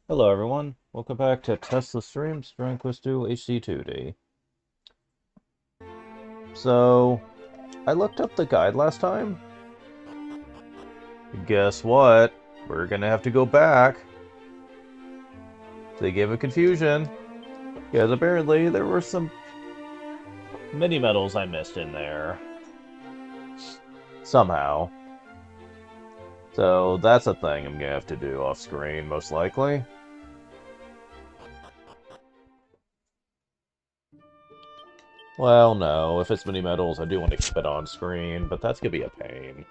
Hello everyone, welcome back to Tesla Streams, Dragon Quest 2 HD2D. So, I looked up the guide last time. Guess what? We're gonna have to go back. They gave a confusion. Because apparently there were some mini medals I missed in there. Somehow. So that's a thing I'm gonna have to do off screen, most likely. Well, no. If it's mini medals, I do want to keep it on screen, but that's gonna be a pain.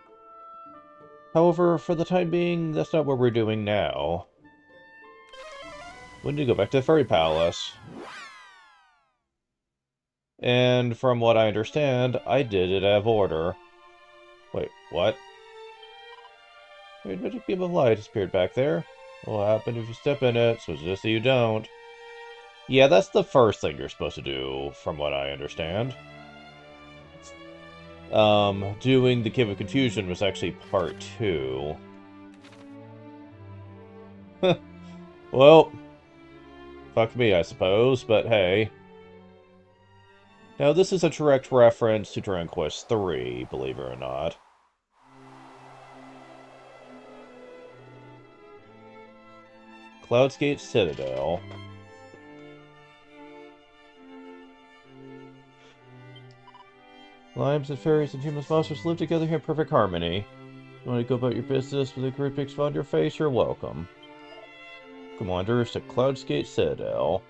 However, for the time being, that's not what we're doing now. We need to go back to the Fairy Palace. And from what I understand, I did it out of order. Wait, what? A magic beam of light appeared back there. What'll happen if you step in it, so just so you don't. Yeah, that's the first thing you're supposed to do, from what I understand. Doing the Cave of Confusion was actually part 2. Well, fuck me, I suppose, but hey. Now, this is a direct reference to Dragon Quest 3, believe it or not. Cloudsgate Citadel. Limes and fairies and human monsters live together here in perfect harmony. You want to go about your business with a great big smile on your face, you're welcome. Commanders to Cloudsgate Citadel.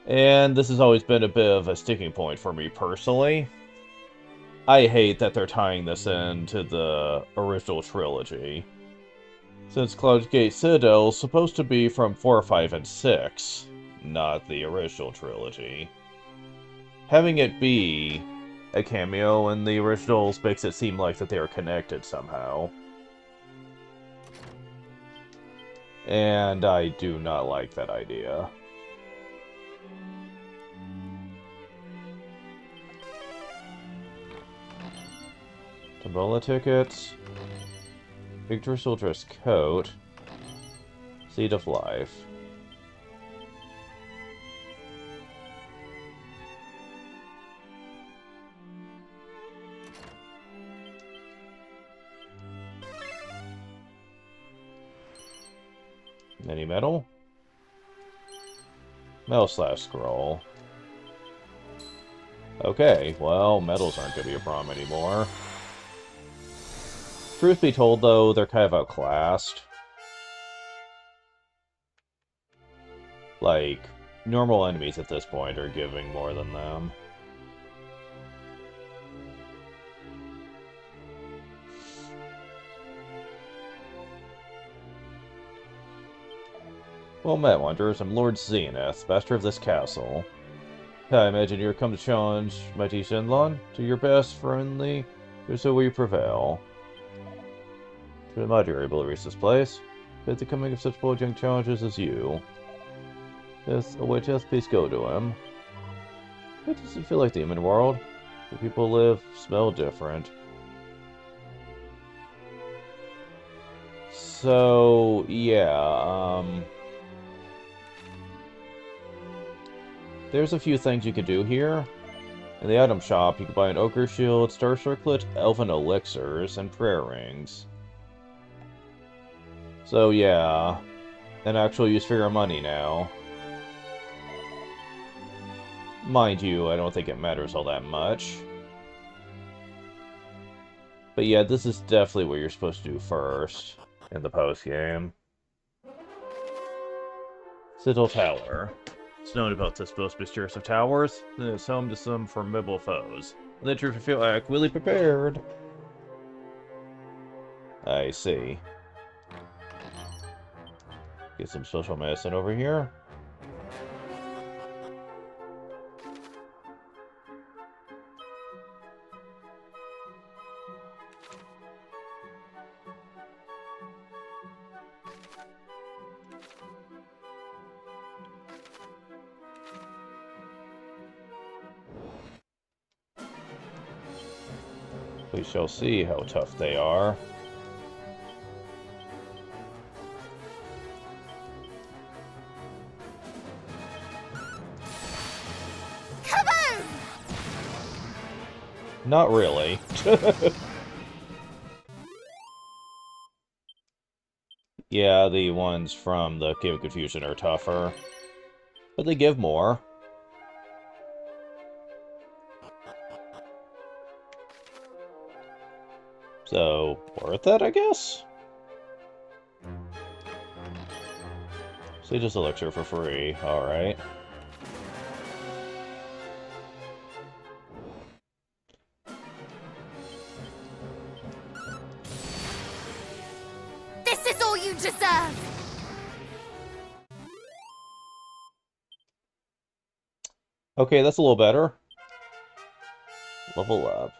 And this has always been a bit of a sticking point for me personally. I hate that they're tying this into the original trilogy, since Cloudsgate Citadel is supposed to be from 4, 5, and 6, not the original trilogy. Having it be a cameo in the originals makes it seem like that they are connected somehow. And I do not like that idea. Tombola tickets. Victor Soldier's coat. Seed of Life. Any medal? Metal slash scroll. Okay, well, medals aren't going to be a problem anymore. Truth be told, though, they're kind of outclassed. Like, normal enemies at this point are giving more than them. Well met, Wanderers. I'm Lord Zenith, master of this castle. I imagine you're come to challenge mighty Shenlong to your best, friendly, or so will you prevail. To admire you're able to reach this place, but the coming of such bold young challengers as you. Yes, await death, please go to him. What does it feel like the human world? Where people live, smell different. So, yeah, there's a few things you can do here. In the item shop, you can buy an Ogre Shield, Star Circlet, Elven Elixirs, and Prayer Rings. So yeah, an actual use for your money now. Mind you, I don't think it matters all that much. But yeah, this is definitely what you're supposed to do first in the post-game. Citadel Tower. It's known about this most mysterious of towers, and it's home to some formidable foes. The troops feel adequately prepared. I see. Get some social medicine over here. We shall see how tough they are. Not really. Yeah, the ones from the Cave of Confusion are tougher. But they give more. So, worth it, I guess? Sage's Elixir for free. Alright. This is all you deserve! Okay, that's a little better. Level up.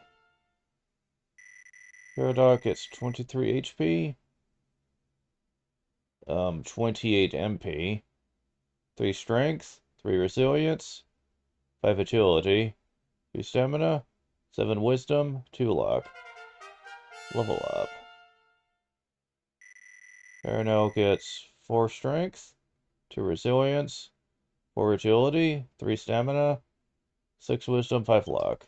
Paradox gets 23 HP. 28 MP. 3 strength, 3 resilience, 5 agility, 2 stamina, 7 wisdom, 2 luck. Level up. Paranel gets 4 strength, 2 resilience, 4 agility, 3 stamina, 6 wisdom, 5 luck.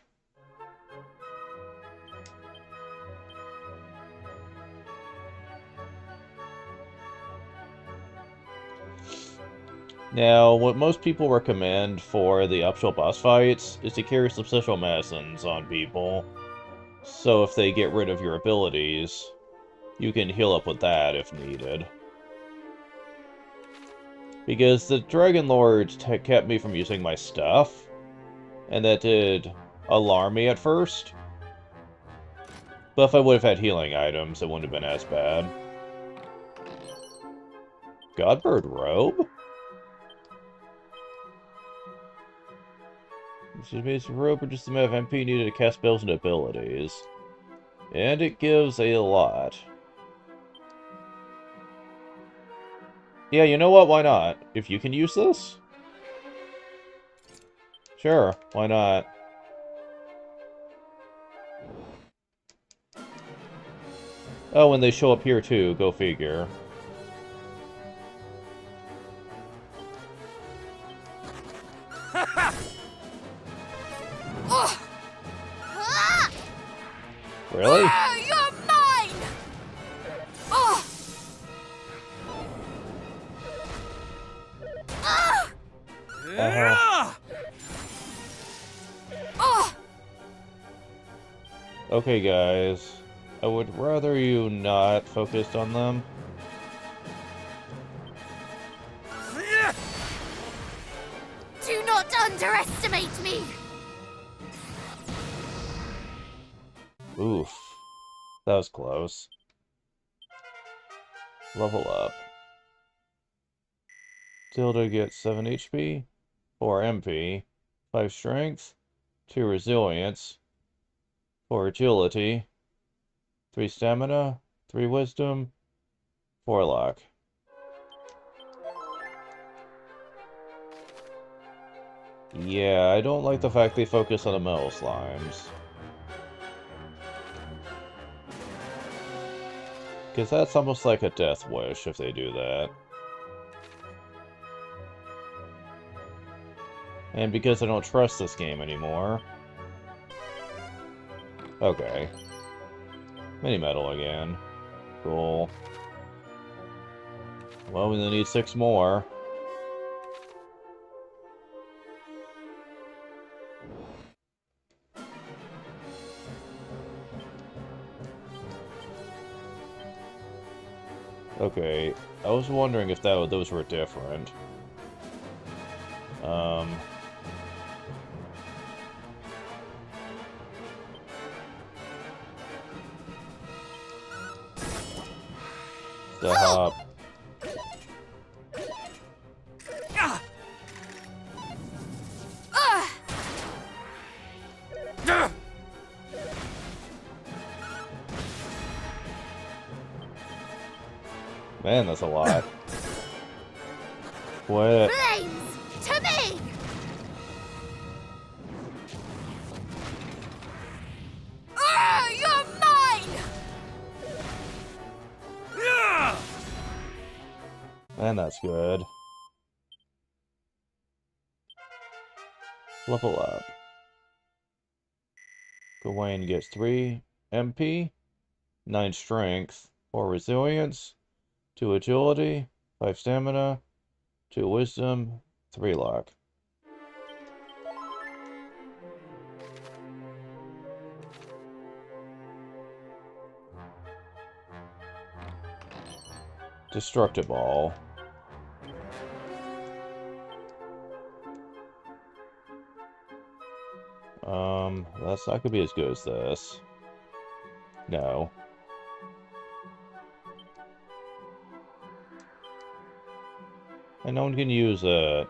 Now, what most people recommend for the optional boss fights is to carry some special medicines on people. So if they get rid of your abilities, you can heal up with that if needed. Because the Dragon Lord kept me from using my stuff, and that did alarm me at first. But if I would have had healing items, it wouldn't have been as bad. Godbird Robe? This is basic robe or just the amount of MP needed to cast spells and abilities. And it gives a lot. Yeah, you know what? Why not? If you can use this? Sure, why not? Oh, and they show up here too, go figure. Really? You're mine! Okay, guys. I would rather you not focused on them. Do not underestimate me! Oof. That was close. Level up. Tilda gets 7 HP, 4 MP, 5 strength, 2 resilience, 4 agility, 3 stamina, 3 wisdom, 4 luck. Yeah, I don't like the fact they focus on the metal slimes. Because that's almost like a death wish if they do that. And because I don't trust this game anymore. Okay. Mini metal again. Cool. Well, we only need 6 more. Okay, I was wondering if those were different. Stop. Man, that's a lot. Quit. Flames! To me! You're mine! Man, that's good. Level up. Gawain gets 3 MP, 9 strength, 4 resilience, 2 agility, 5 stamina, 2 wisdom, 3 luck. Destructive Ball. That's not gonna be as good as this. No. And no one can use it.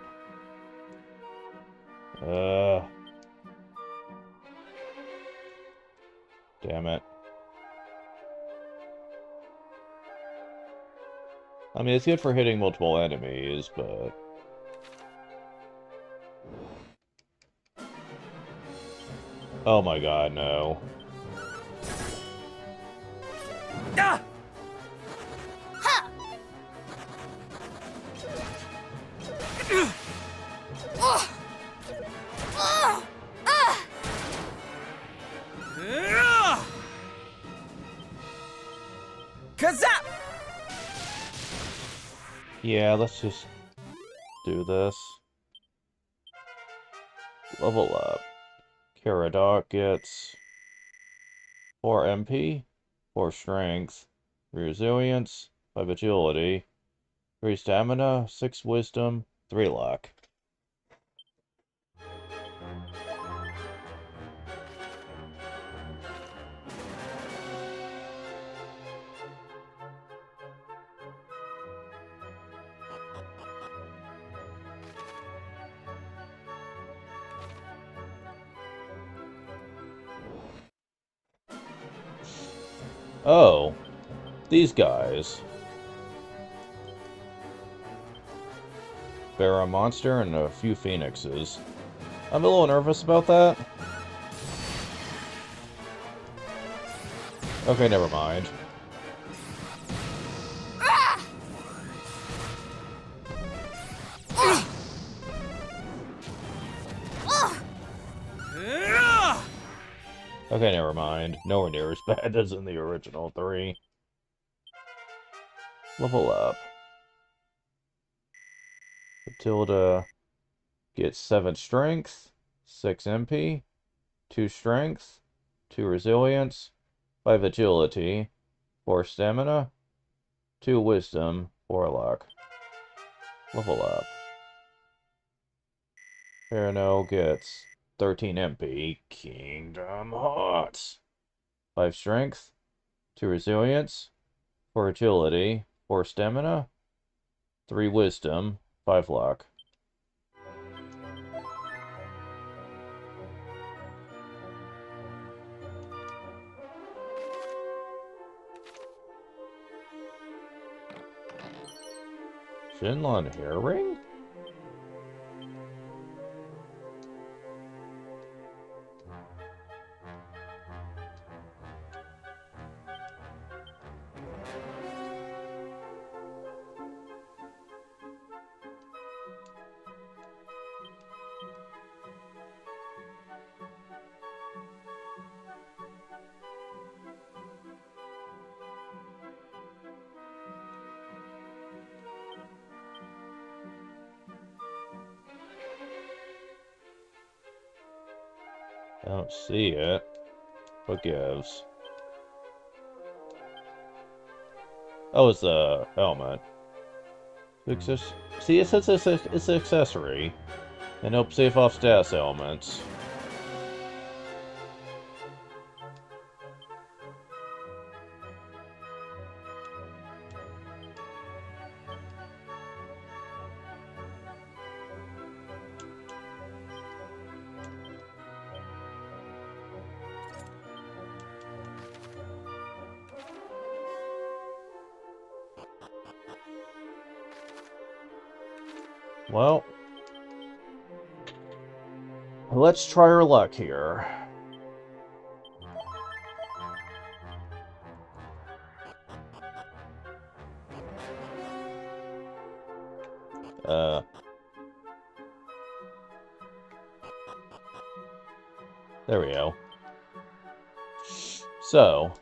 Damn it. I mean, it's good for hitting multiple enemies, but... Oh my god, no. Ah! Ha! Kazap! Yeah, let's just do this. Level up. Caradoc gets 4 MP, 4 strength, 3 resilience, 5 agility, 3 stamina, 6 wisdom, 3 luck. Oh, these guys. Bear a monster and a few phoenixes. I'm a little nervous about that. Okay, never mind. Okay, never mind. Nowhere near as bad as in the original 3. Level up. Matilda gets 7 strength, 6 MP, 2 strength, 2 resilience, 5 agility, 4 stamina, 2 wisdom, 4 luck. Level up. Perino gets 13 MP. Kingdom Hearts. 5 strength, 2 resilience, 4 agility, 4 stamina, 3 wisdom, 5 luck. Shenlong hair ring? I don't see it. What gives? Oh, it's the helmet. See, it says it's an accessory. And help save off status elements. Well, let's try our luck here. There we go. So,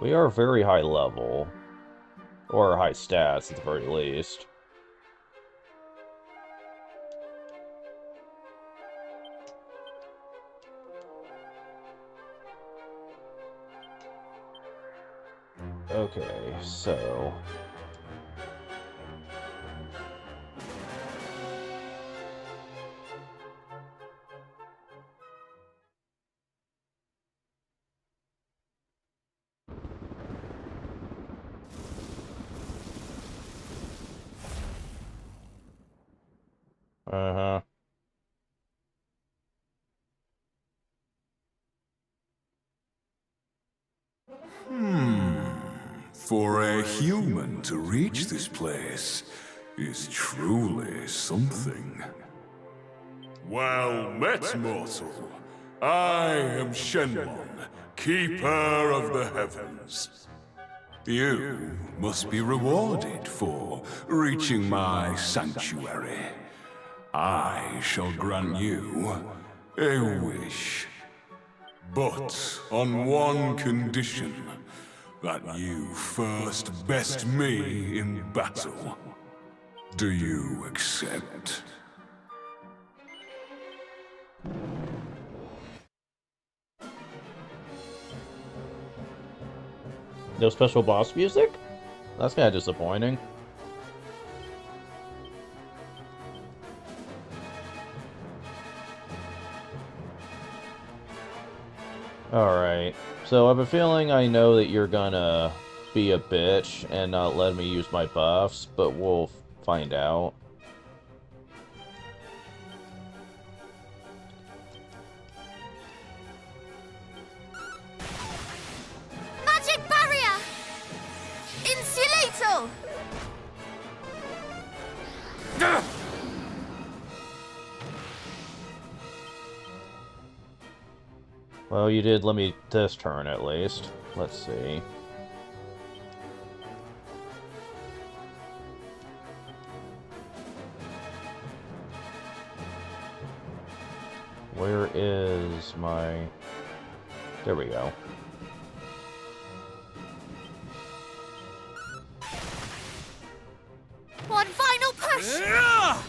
we are very high level, or high stats at the very least. Okay, so... Uh-huh. For a human to reach this place is truly something. Well met, mortal. I am Shenlong, Keeper of the Heavens. You must be rewarded for reaching my sanctuary. I shall grant you a wish. But on one condition, that you first best me in battle. Do you accept? No special boss music? That's kind of disappointing. Alright, so I have a feeling I know that you're gonna be a bitch and not let me use my buffs, but we'll find out. Magic barrier! Insulator! Well, you did let me this turn at least. Let's see. Where is my... There we go. One final push! Ah!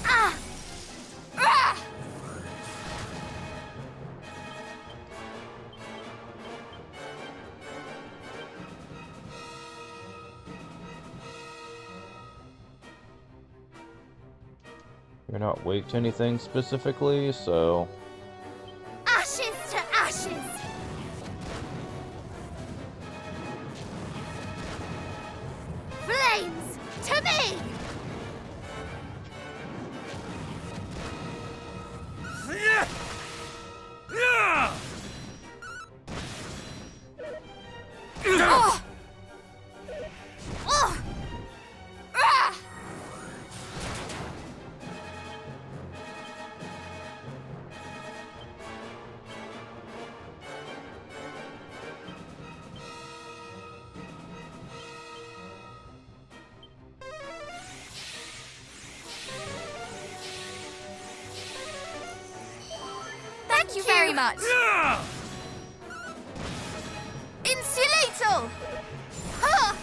Ah! You're not weak to anything specifically, so... Ashes to ashes! Flames to me! Oh! Oh! Ah! Thank you very much. Insulator! Huh!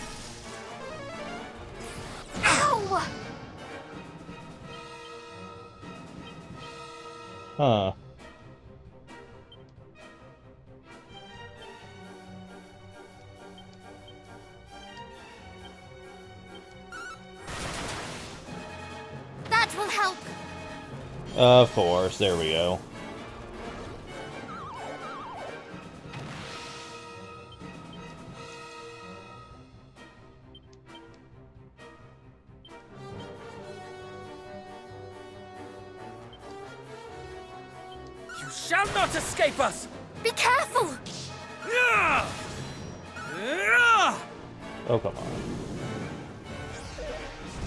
Ow! Huh. That will help. Of course, there we go. You shall not escape us! Be careful! Oh, come on.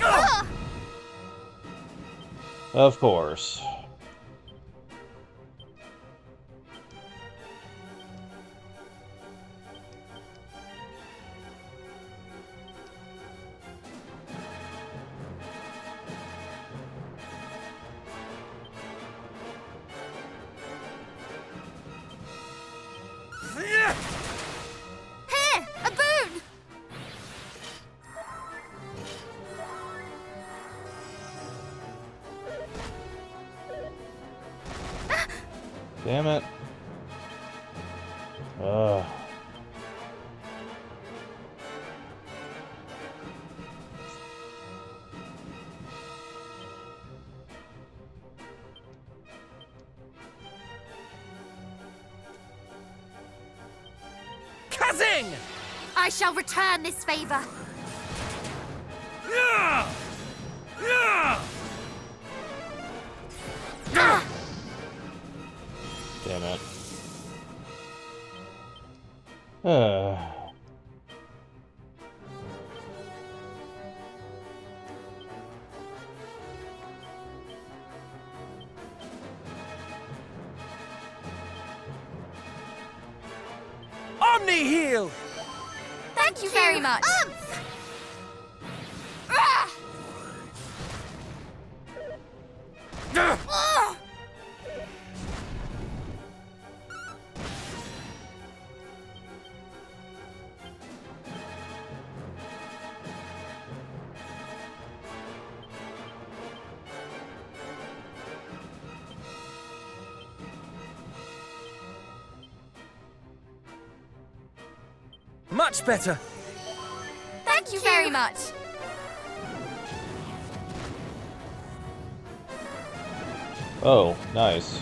Ah! Of course. Damn it. Ugh. Kazing! I shall return this favor. Yeah! Yeah! Ah! Damn it. Omni heal! Thank you very much. Ah! Ah! Much better. Thank you very much. Oh, nice.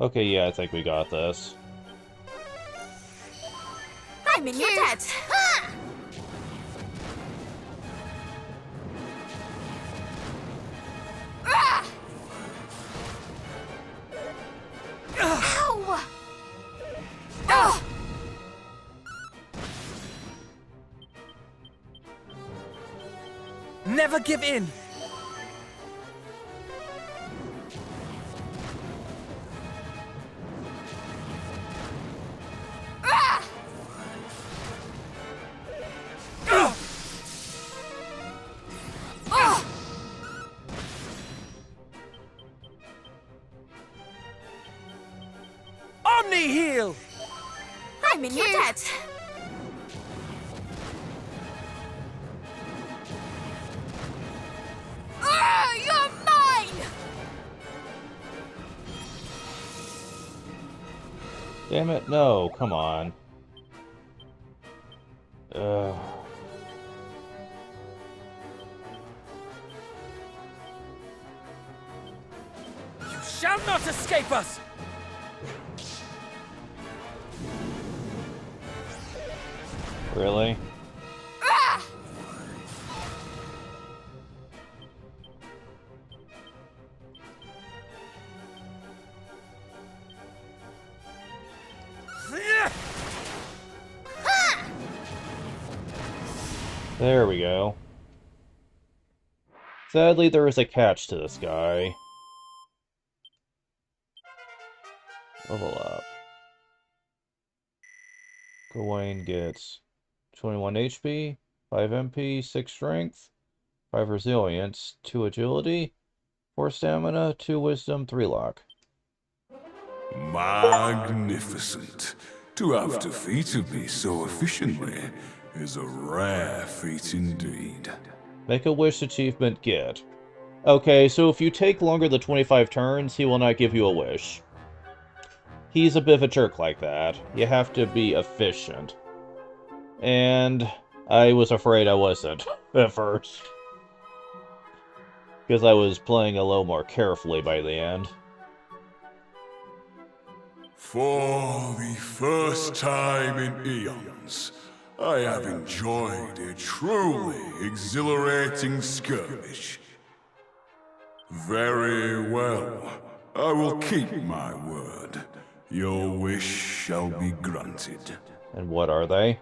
Okay, yeah, I think we got this. I'm in your debt. Ah! Ah! Ow! Ah! Never give in. Ah! Ah! Ah! Omni heal! I'm in your debt. Ah, you're mine! Damn it, no, come on. Ugh. You shall not escape us! Really? Ah! Ah! There we go. Sadly, there is a catch to this guy. Level up. Gawain gets 21 HP, 5 MP, 6 Strength, 5 Resilience, 2 Agility, 4 Stamina, 2 Wisdom, 3 Luck. Magnificent. To have defeated me so efficiently is a rare feat indeed. Make a wish achievement get. Okay, so if you take longer than 25 turns, he will not give you a wish. He's a bit of a jerk like that. You have to be efficient. And I was afraid I wasn't at first. Because I was playing a little more carefully by the end. For the first time in eons, I have enjoyed a truly exhilarating skirmish. Very well. I will keep my word. Your wish shall be granted. And what are they?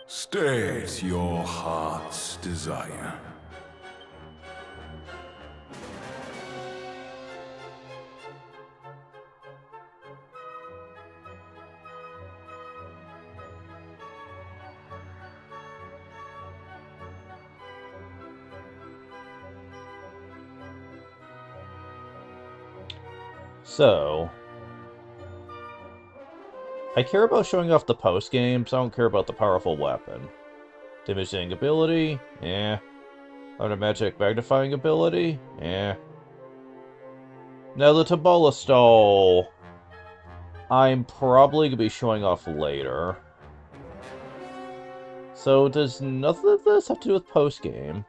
State your heart's desire. So, I care about showing off the post-games, I don't care about the powerful weapon. Damaging ability? Eh. Other magic magnifying ability? Eh. Now the Tabbola Stall, I'm probably going to be showing off later. So does nothing of this have to do with post-game?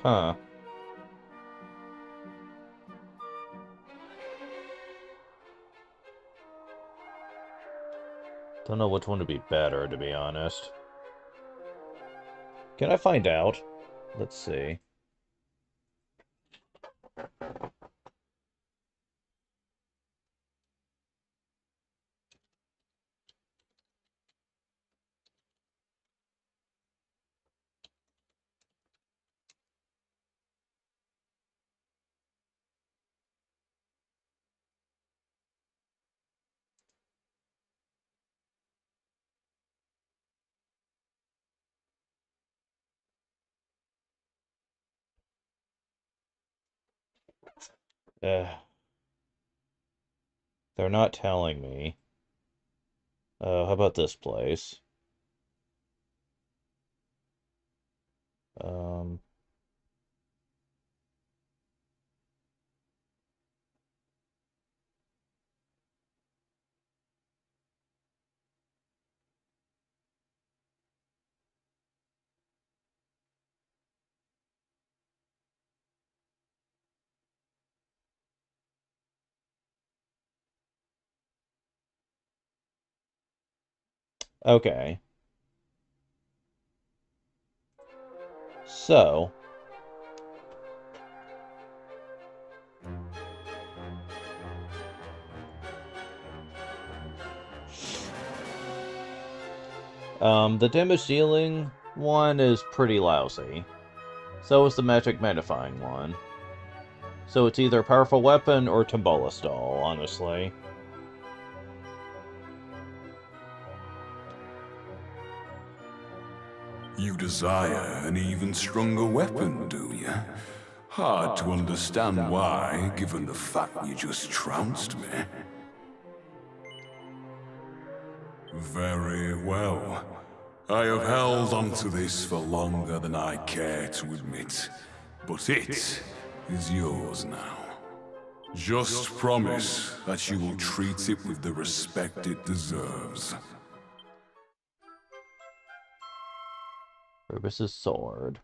Huh. Don't know which one would be better, to be honest. Can I find out? Let's see. They're not telling me. How about this place? Um... Okay. So... the damage dealing one is pretty lousy. So is the magic magnifying one. So it's either a powerful weapon or Tabbola Stall, honestly. You desire an even stronger weapon, do you? Hard to understand why, given the fact you just trounced me. Very well. I have held onto this for longer than I care to admit, but it is yours now. Just promise that you will treat it with the respect it deserves. Purpose's sword.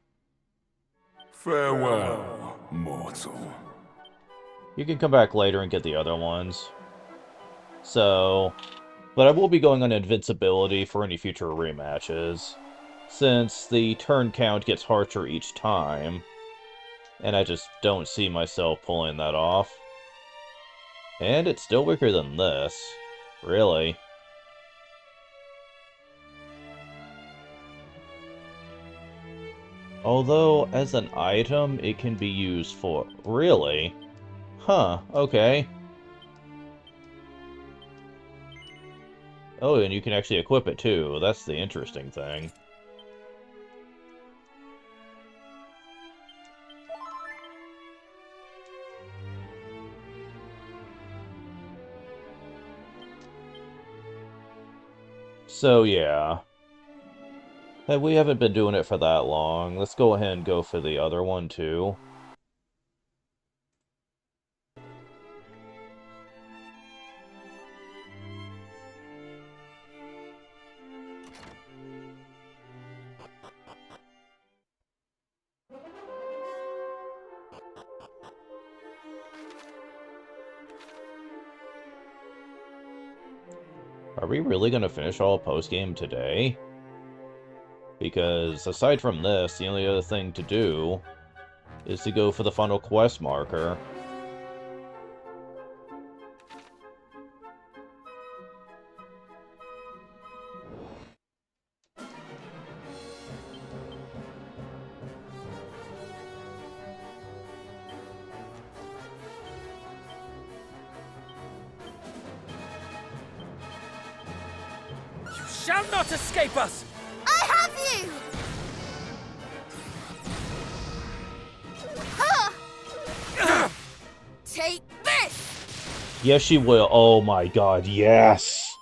Farewell, mortal. You can come back later and get the other ones. So... But I will be going on invincibility for any future rematches, since the turn count gets harsher each time, and I just don't see myself pulling that off. And it's still weaker than this. Really. Although, as an item, it can be used for... Really? Huh, okay. Oh, and you can actually equip it too. That's the interesting thing. So, yeah. We haven't been doing it for that long. Let's go ahead and go for the other one, too. Are we really going to finish all post-game today? Because, aside from this, the only other thing to do is to go for the final quest marker. You shall not escape us! I Take this! Yes, she will. Oh my god, yes!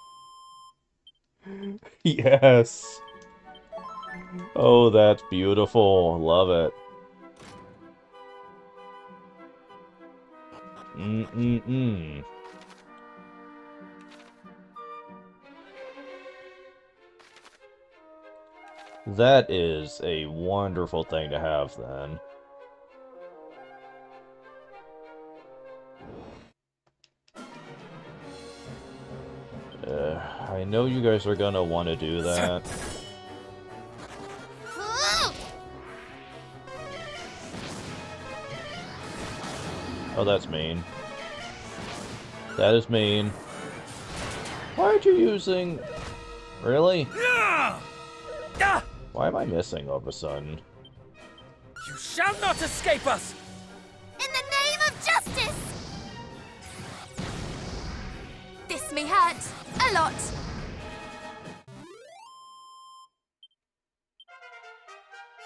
Yes! Oh, that's beautiful. Love it. Mm-mm-mm. That is a wonderful thing to have, then. I know you guys are gonna want to do that. Oh, that's mean. That is mean. Why aren't you using... Really? Why am I missing all of a sudden? You shall not escape us! In the name of justice! This may hurt a lot.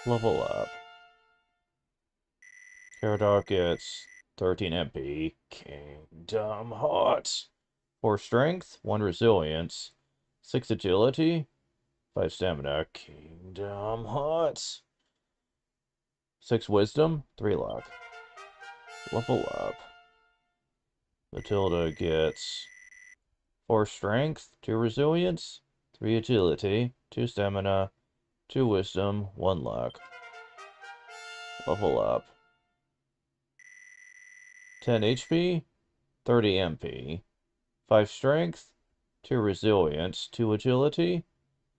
Level up. Caradoc gets 13 MP. Kingdom Hearts. 4 strength, 1 resilience, 6 agility, 5 stamina. Kingdom Hearts. 6 wisdom, 3 luck. Level up. Matilda gets 4 strength, 2 resilience, 3 agility, 2 stamina, 2 wisdom, 1 luck. Level up. 10 HP, 30 MP, 5 strength, 2 resilience, 2 agility,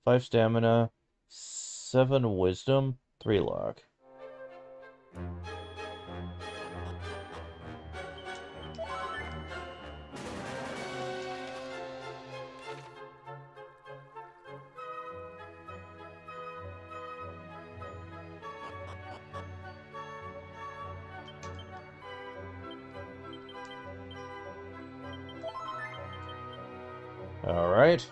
5 stamina, 7 wisdom, 3 luck. Alright.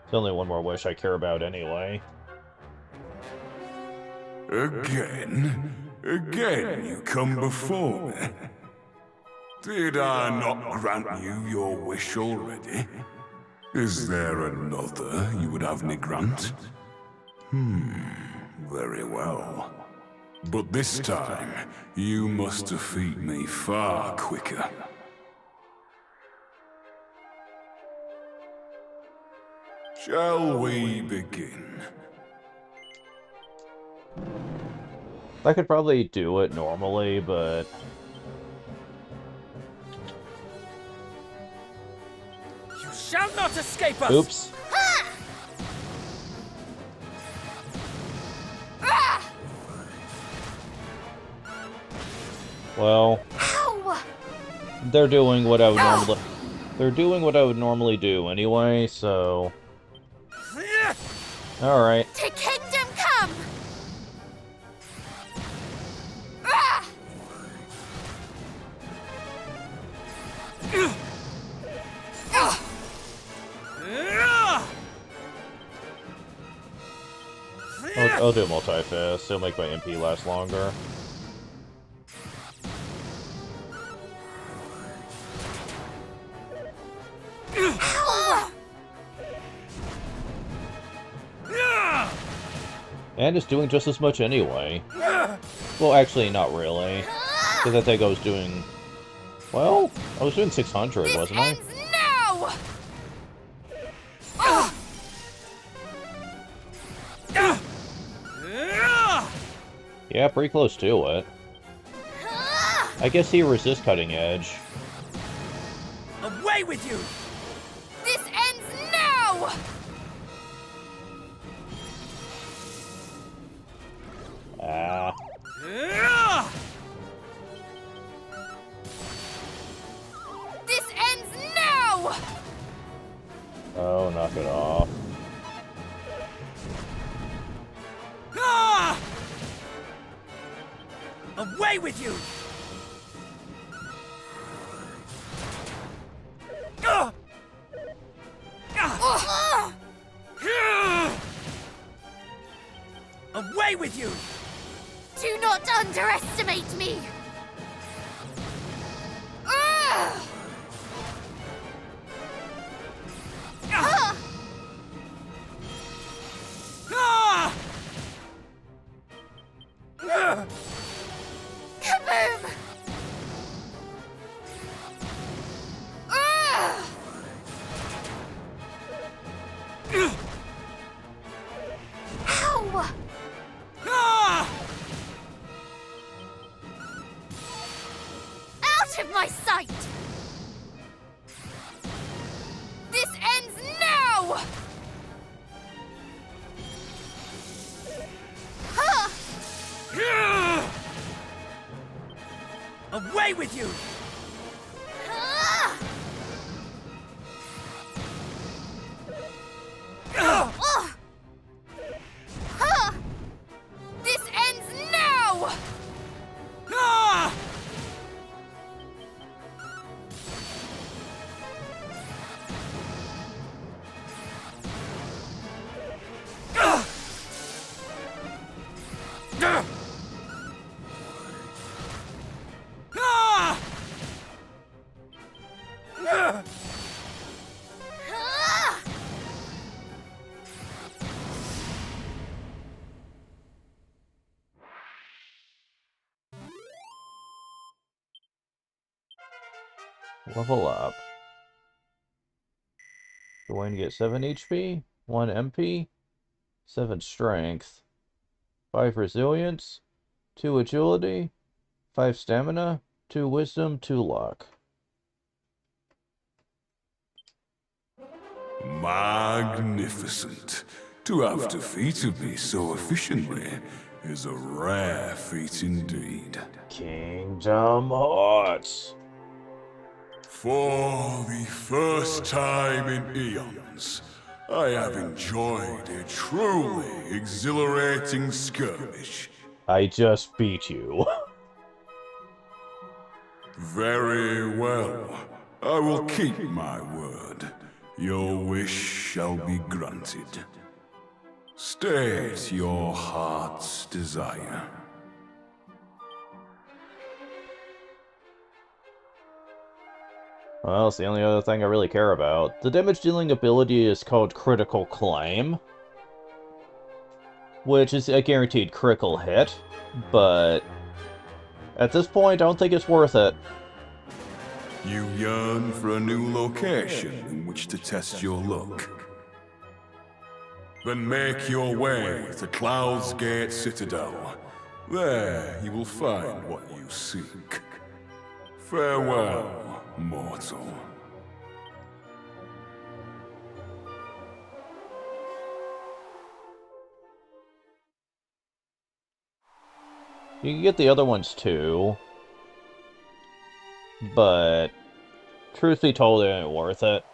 There's only one more wish I care about anyway. Again? Again you come before me? Did I not grant you your wish already? Is there another you would have me grant? Very well. But this time, you must defeat me far quicker. Shall we begin? I could probably do it normally, but... You shall not escape us! Oops. Well, Ow! they're doing what I would normally... They're doing what I would normally do anyway, so... Alright. To kingdom come! Ah! I'll do multi-fist. It'll make my MP last longer. And it's doing just as much anyway. Well, actually, not really. Because I think I was doing... Well, I was doing 600, This wasn't I? ends now! Ah! Yeah, pretty close to it. I guess he resists cutting edge. Away with you! This ends now! Ah. This ends now! Oh, knock it off. Away with you! Kaboom! Ow! Out of my sight! This ends now! Away with you! This ends now! Level up. Going to get 7 HP, 1 MP, 7 Strength, 5 Resilience, 2 Agility, 5 Stamina, 2 Wisdom, 2 Luck. Magnificent. To have defeated me so efficiently is a rare feat indeed. Kingdom Hearts! For the first time in eons, I have enjoyed a truly exhilarating skirmish. I just beat you. Very well. I will keep my word. Your wish shall be granted. State your heart's desire. Well, it's the only other thing I really care about. The damage-dealing ability is called Critical Claim, which is a guaranteed critical hit, but at this point, I don't think it's worth it. You yearn for a new location in which to test your luck. Then make your way to Cloud's Gate Citadel. There you will find what you seek. Farewell, mortal. You can get the other ones too, but truth be told, it ain't worth it.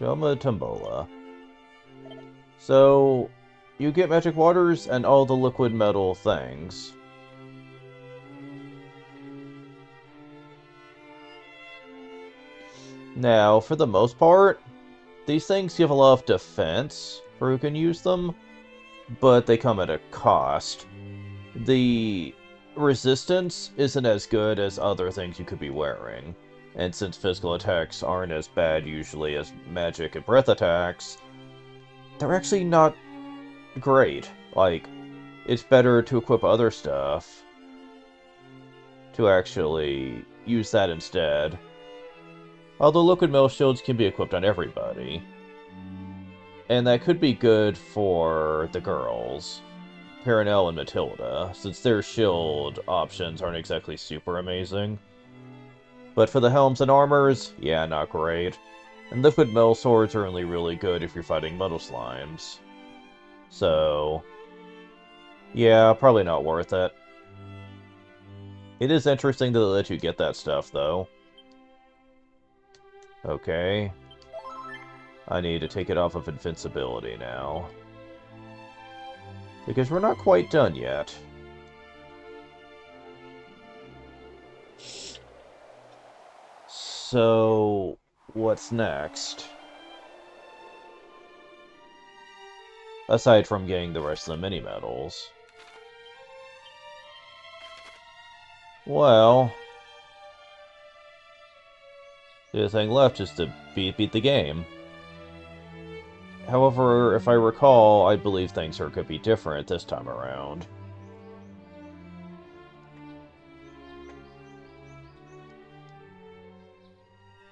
Doma Tombola. So, you get magic waters and all the liquid metal things. Now, for the most part, these things give a lot of defense for who can use them, but they come at a cost. The resistance isn't as good as other things you could be wearing, and since physical attacks aren't as bad usually as magic and breath attacks, they're actually not great. Like, it's better to equip other stuff to actually use that instead. Although liquid metal shields can be equipped on everybody. And that could be good for the girls, Perenelle and Matilda, since their shield options aren't exactly super amazing. But for the helms and armors, yeah, not great. And liquid metal swords are only really good if you're fighting metal slimes. So, yeah, probably not worth it. It is interesting that they let you get that stuff, though. Okay. I need to take it off of invincibility now. Because we're not quite done yet. So, what's next? Aside from getting the rest of the mini-medals. Well... the only thing left is to beat the game. However, if I recall, I believe things could be different this time around.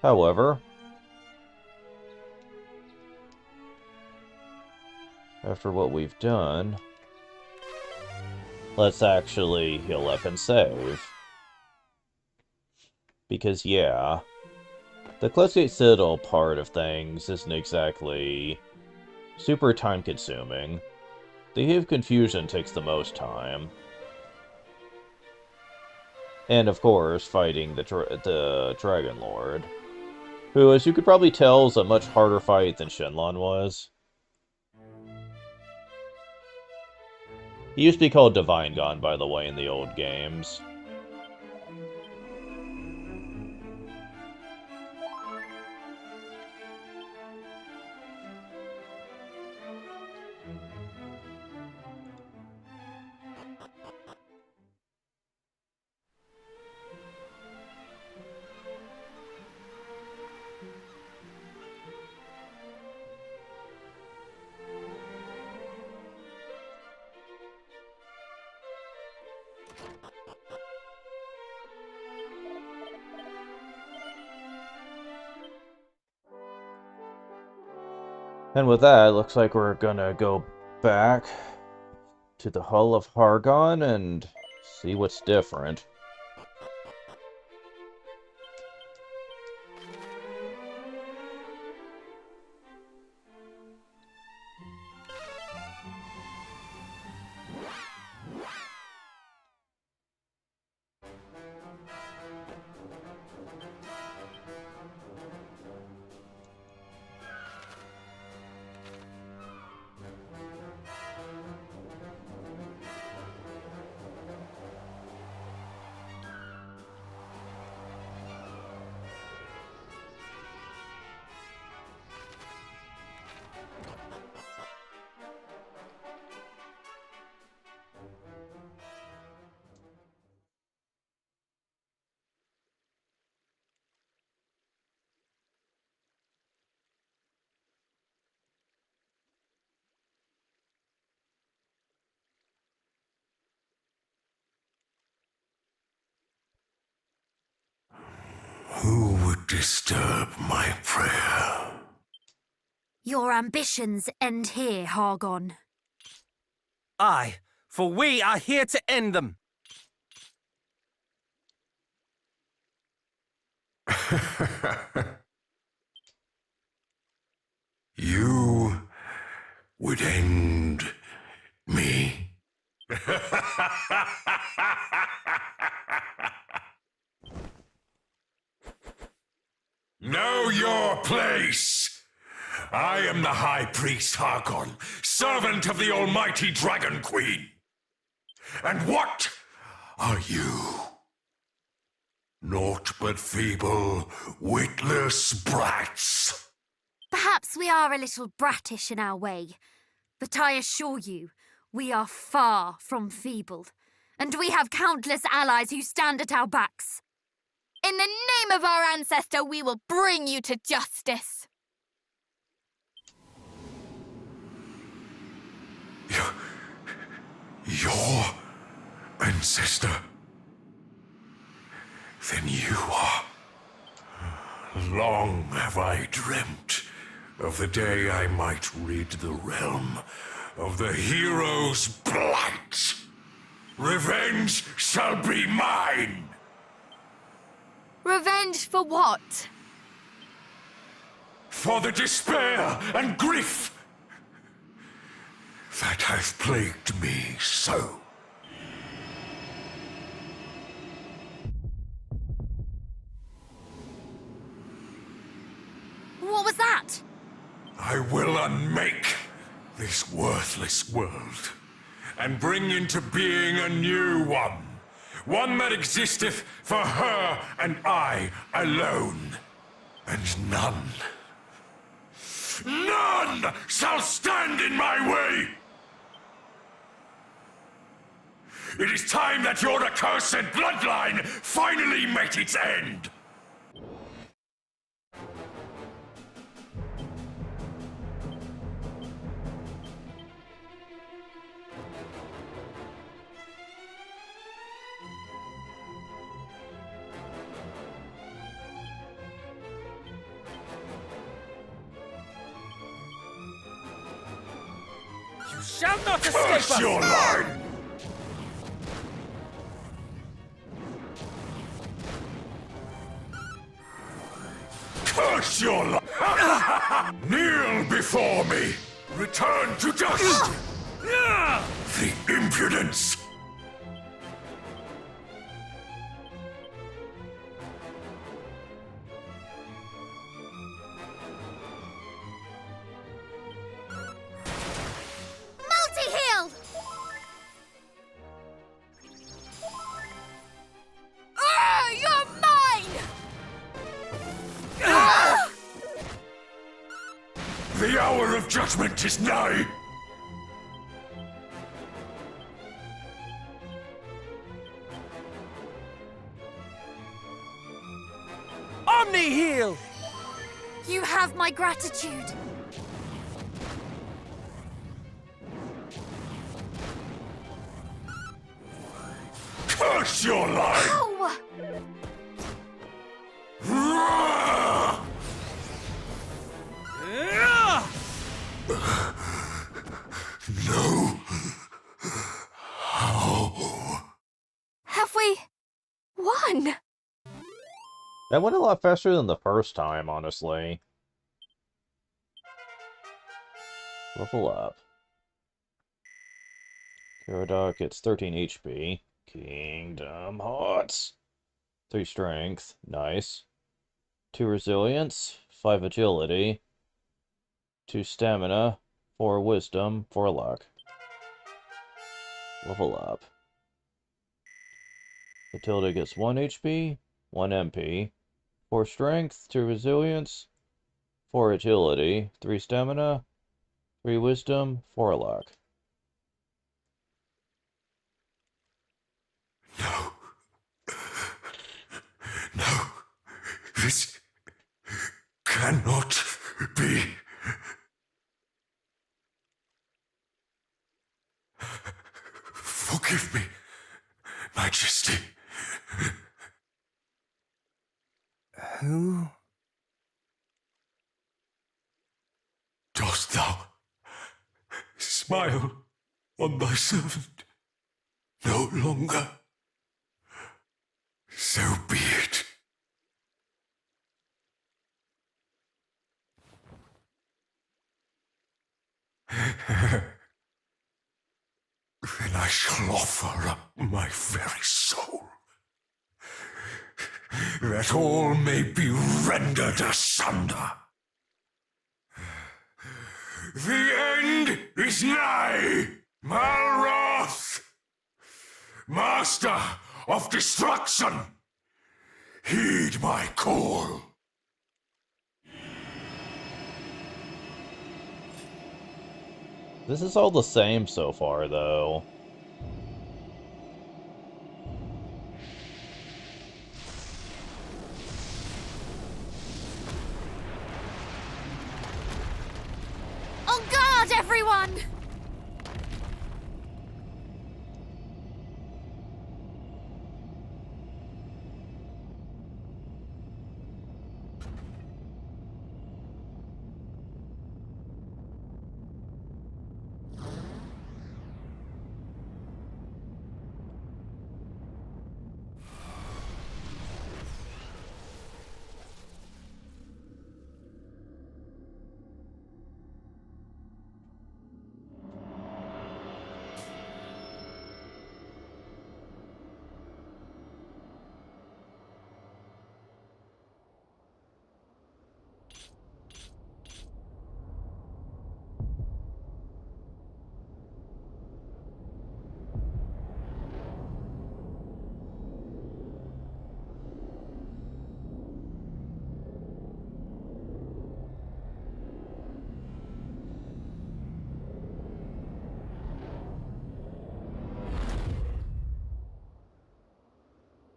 However, after what we've done, let's actually heal up and save. Because, yeah, the Cloudscape Citadel part of things isn't exactly super time-consuming. The Eve of Confusion takes the most time. And, of course, fighting the Dragon Lord, who, as you could probably tell, is a much harder fight than Shenlong was. He used to be called Divine Gon, by the way, in the old games. And with that, it looks like we're gonna go back to the Hull of Hargon and see what's different. Who would disturb my prayer? Your ambitions end here, Hargon. Aye, for we are here to end them. You would end me? Know your place! I am the High Priest Hargon, servant of the Almighty Dragon Queen. And what are you? Naught but feeble, witless brats. Perhaps we are a little brattish in our way, but I assure you, we are far from feeble, and we have countless allies who stand at our backs. In the name of our ancestor, we will bring you to justice. Your ancestor? Then you are. Long have I dreamt of the day I might rid the realm of the hero's blight. Revenge shall be mine! Revenge for what? For the despair and grief that have plagued me so. What was that? I will unmake this worthless world and bring into being a new one. One that existeth for her and I alone, and none None shall stand in my way! It is time that your accursed bloodline finally met its end! You shall not escape Curse us! your line! Curse your line! Kneel before me! Return to dust! The impudence! Multi-heal! You're mine! The hour of judgment is nigh! Omni-heal! You have my gratitude. Curse your line! Ow! No! Have we won? That went a lot faster than the first time, honestly. Level up. Caradoc gets 13 HP. Kingdom Hearts. 3 strength. Nice. 2 resilience. 5 agility. 2 stamina. 4 wisdom. 4 luck. Level up. Matilda gets 1 HP. 1 MP. 4 strength. 2 resilience. 4 agility. 3 stamina. 3 wisdom. 4 luck. No. No. This cannot be. Forgive me, Majesty. Who? Dost thou smile on thy servant no longer? So be it. Then I shall offer up my very soul, that all may be rendered asunder. The end is nigh, Malroth! Master of destruction, heed my call. This is all the same so far, though. On guard, everyone!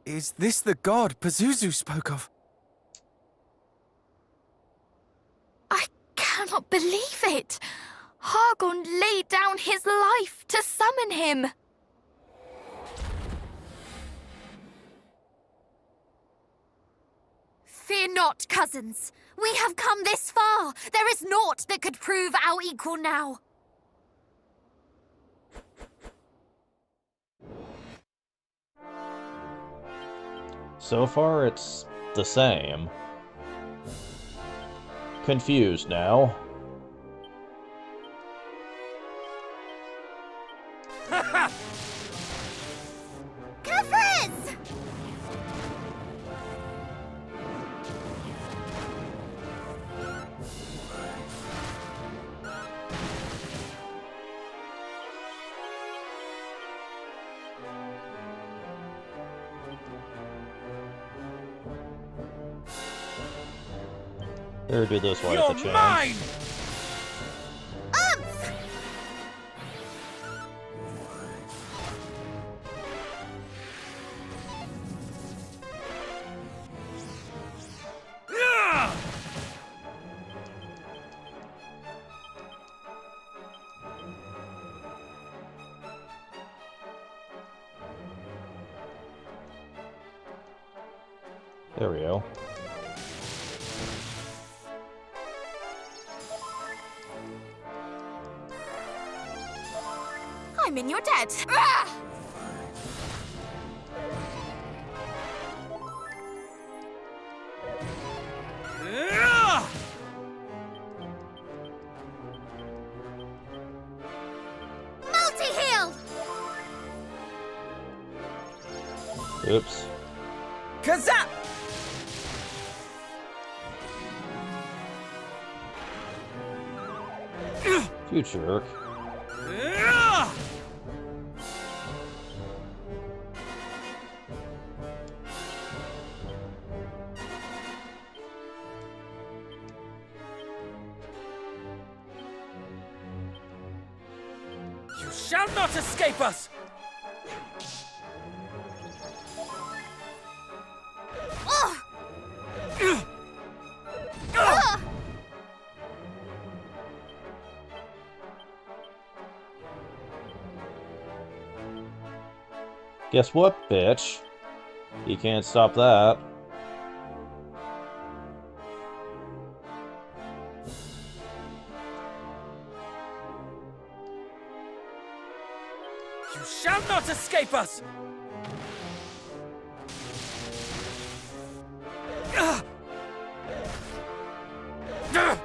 Is this the god Pazuzu spoke of? I cannot believe it! Hargon laid down his life to summon him! Fear not, cousins. We have come this far. There is naught that could prove our equal now. So far, it's the same. Confused now. Kafriz! Better do this while I You're have the chance. mine! Yeah! There we go. I'm in your debt. Ah! Yeah! Multi-heal! Oops. Kazap! You jerk. Yeah! You shall not escape us! Ugh! Ugh! Ugh! Guess what, bitch? You can't stop that. You shall not escape us! Ugh! Ugh!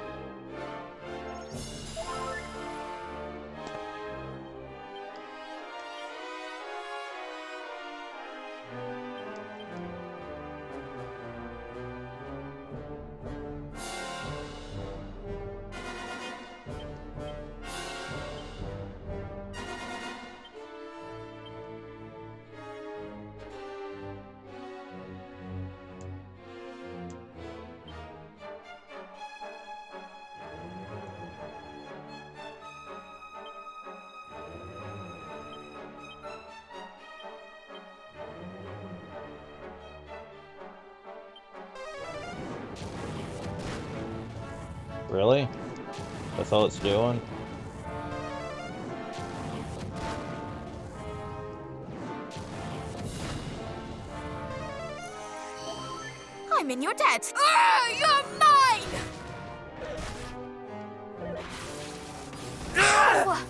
Really? That's all it's doing? I'm in your debt. Ah, you're mine! Ow!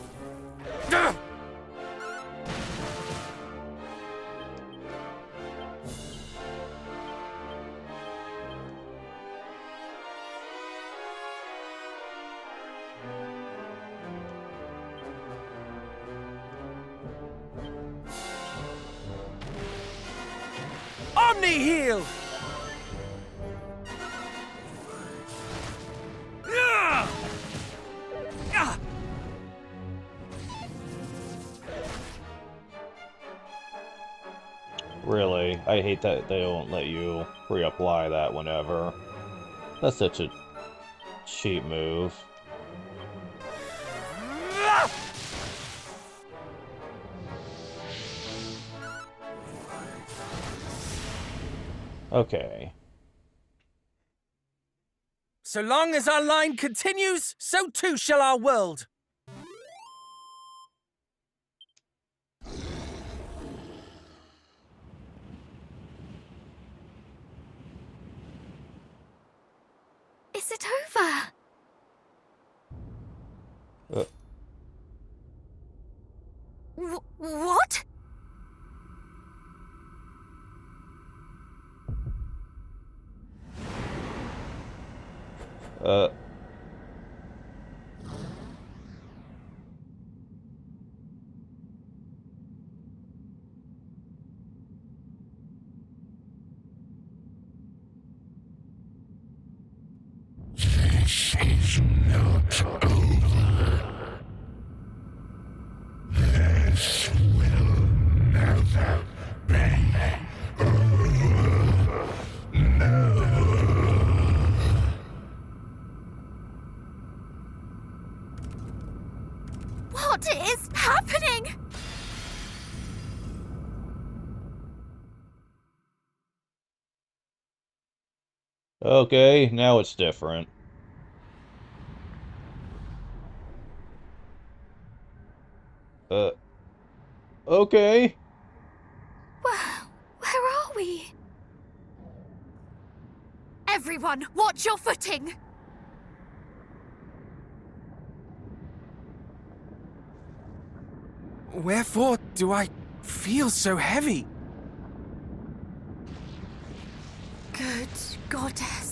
Ugh! Omni heal! Yeah! Yeah! Really? I hate that they don't let you reapply that whenever. That's such a cheap move. Okay. So long as our line continues, so too shall our world. Is it over? What? Uh... This is not over. This will never be over. Never. What is happening? Okay, now it's different. Okay. Where are we? Everyone, watch your footing! Wherefore do I feel so heavy? Good goddess.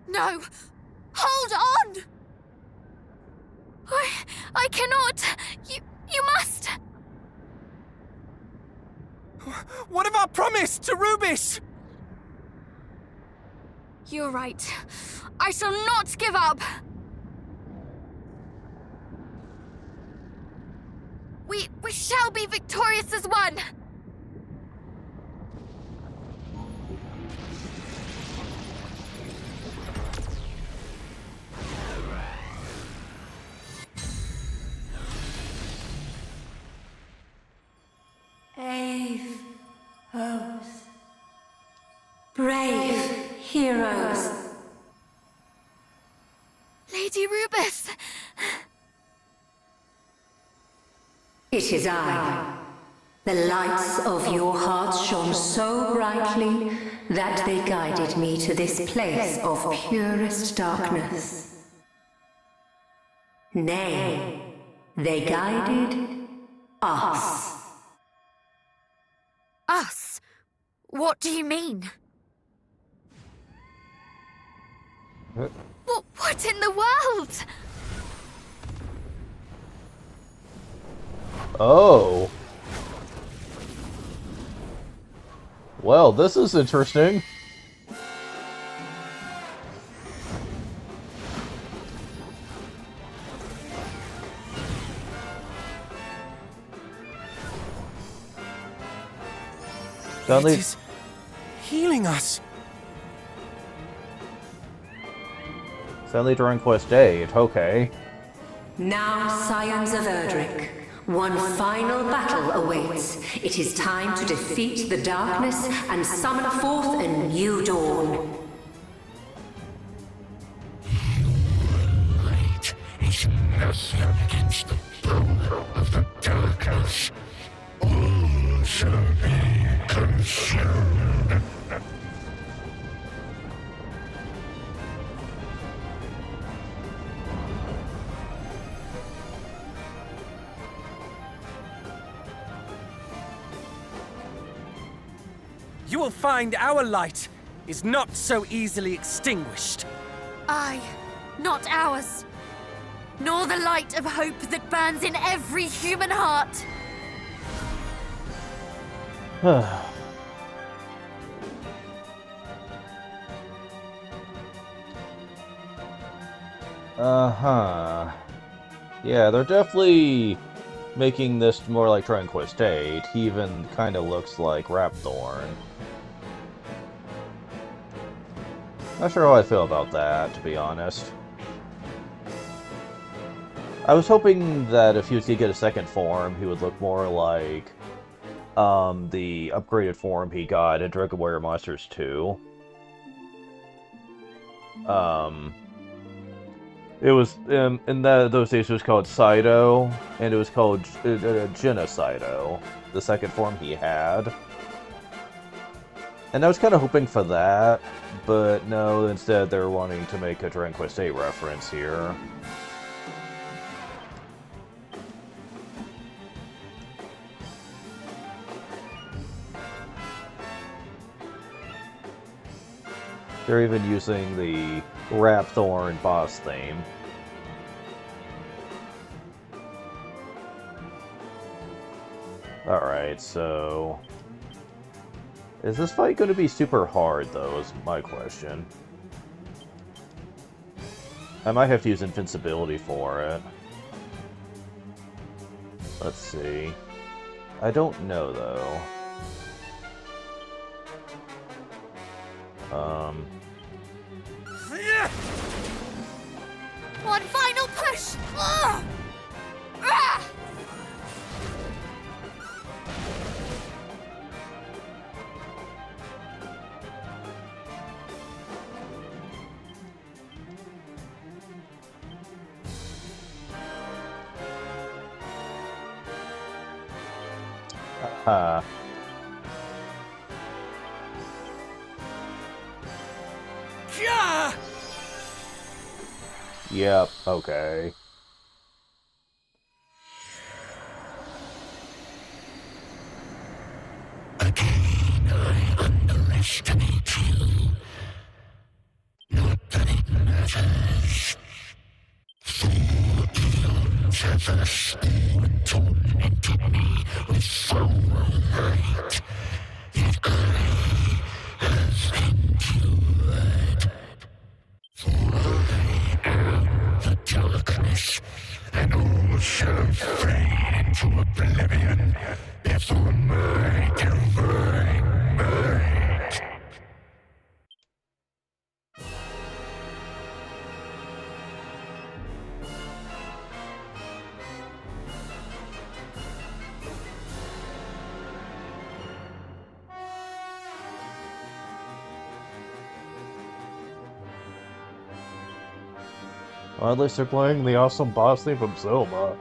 No! Hold on! I cannot! You must! What of our promise to Rubis? You're right. I shall not give up! We shall be victorious as one! Brave heroes. Lady Rubis! It is I. The lights of your hearts shone so brightly that they guided me to this place of purest darkness. Nay, they guided us. Us? What do you mean? What in the world? Oh. Well, this is interesting. It is healing us. Sadly, during Quest 8, okay. Now, scions of Erdrick, one final battle awaits. It is time to defeat the darkness and summon forth a new dawn. Light is nothing against the power of the darkness. All shall be consumed. You will find our light is not so easily extinguished. Aye, not ours. Nor the light of hope that burns in every human heart. Uh-huh. Yeah, they're definitely making this more like Dragon Quest VIII. He even kind of looks like Rapthorn. Not sure how I feel about that, to be honest. I was hoping that if he was to get a second form, he would look more like the upgraded form he got in Dragon Warrior Monsters 2. It was, those days it was called Cydo, and it was called Genocido, the second form he had. And I was kind of hoping for that, but no, instead they're wanting to make a Dragon Quest VIII reference here. They're even using the Rapthorn boss theme. Alright, so... is this fight going to be super hard, though, is my question. I might have to use invincibility for it. Let's see. I don't know, though. One final push! Ugh! Ah! Gah! Yep, okay. Again, I underestimate you. Not that it matters. For eons have the Spawn tormented me with sorrow hate. Yet I have endured. For I am the darkness, and all shall fade into oblivion before my divine might. Well, at least they're playing the awesome boss theme from Zelda.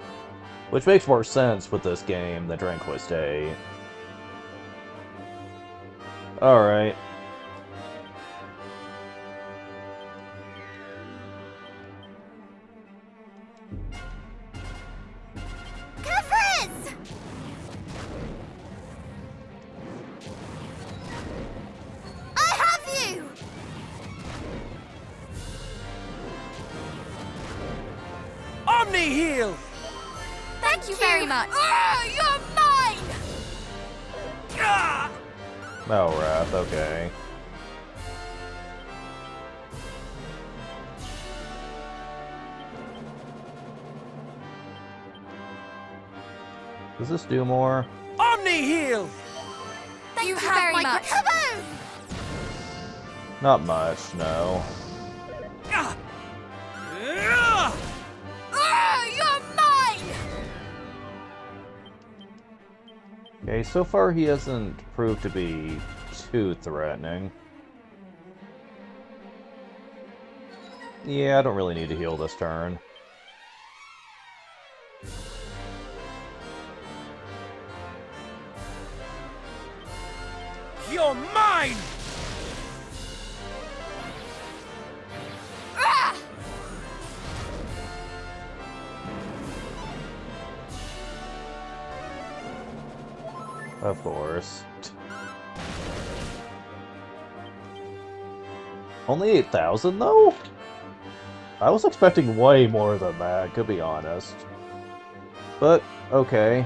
Which makes more sense with this game than Dragon Quest VIII. Alright. Kefris! I have you! Omni heal! Thank you very much. You're mine! Gah! Oh, Wrath, okay. Does this do more? Omni heal! Thank you very much. Kaboom! Not much, no. Gah! Gah! You're mine! Okay, so far he hasn't proved to be too threatening. Yeah, I don't really need to heal this turn. You're mine! Of course. Only 8,000 though? I was expecting way more than that, to be honest. But, okay.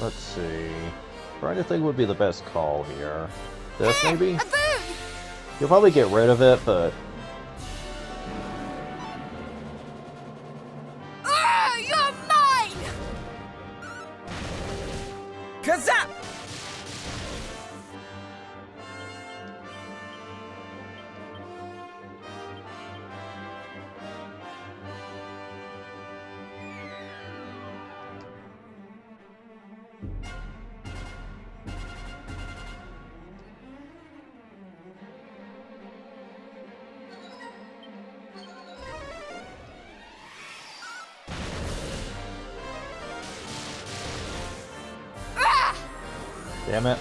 Let's see. Trying to think would be the best call here. This, maybe? A boon! You'll probably get rid of it, but... You're mine! Kazap! Damn it.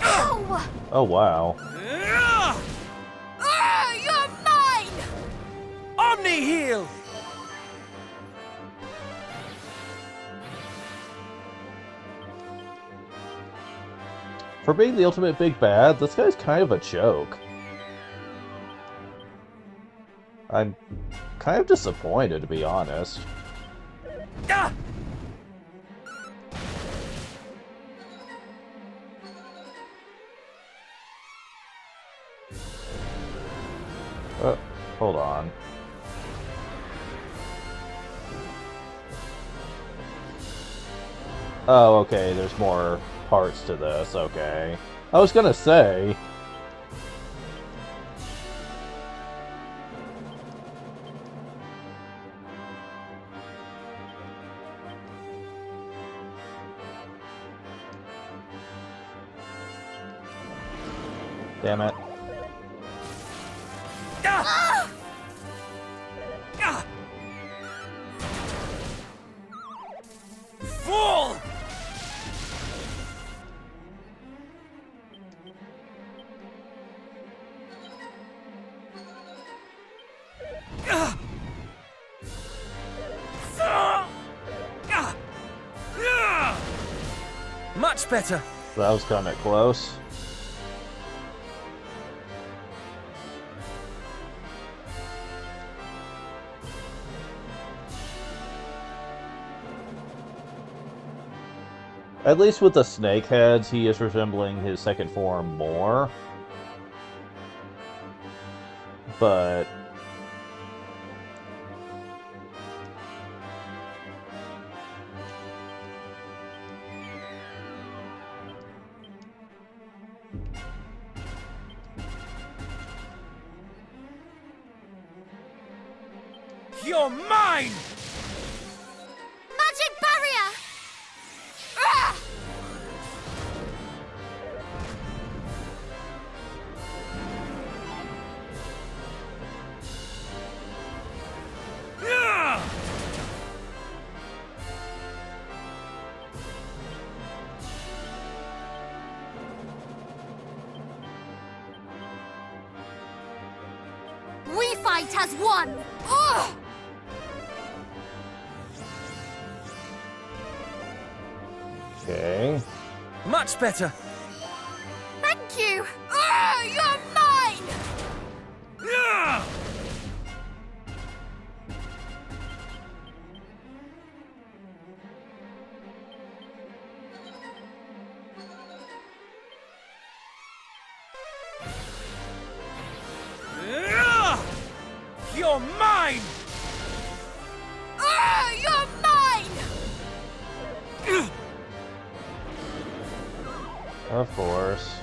Oh! Oh, wow. You're mine! Omni heal! For being the ultimate big bad, this guy's kind of a joke. I'm kind of disappointed, to be honest. Ah! Hold on. Oh, okay, there's more parts to this, okay. I was gonna say... Damn it. Ah! Ah! Fool! Ah! Ah! Ah! Much better. That was kinda close. At least with the snake heads, he is resembling his second form more. But... You're mine! Magic barrier! Ah! Ah! We fight as one! Ugh! Okay. Much better. Thank you! You're mine! Ah! Ah! You're mine! You're mine! Of course.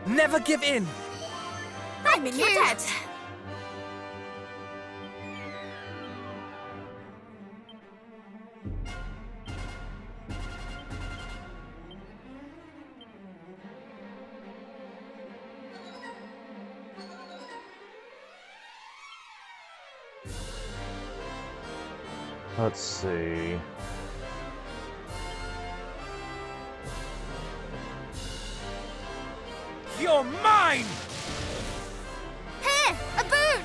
Never give in. I'm in your debt. Let's see. You're mine! Here, a boon!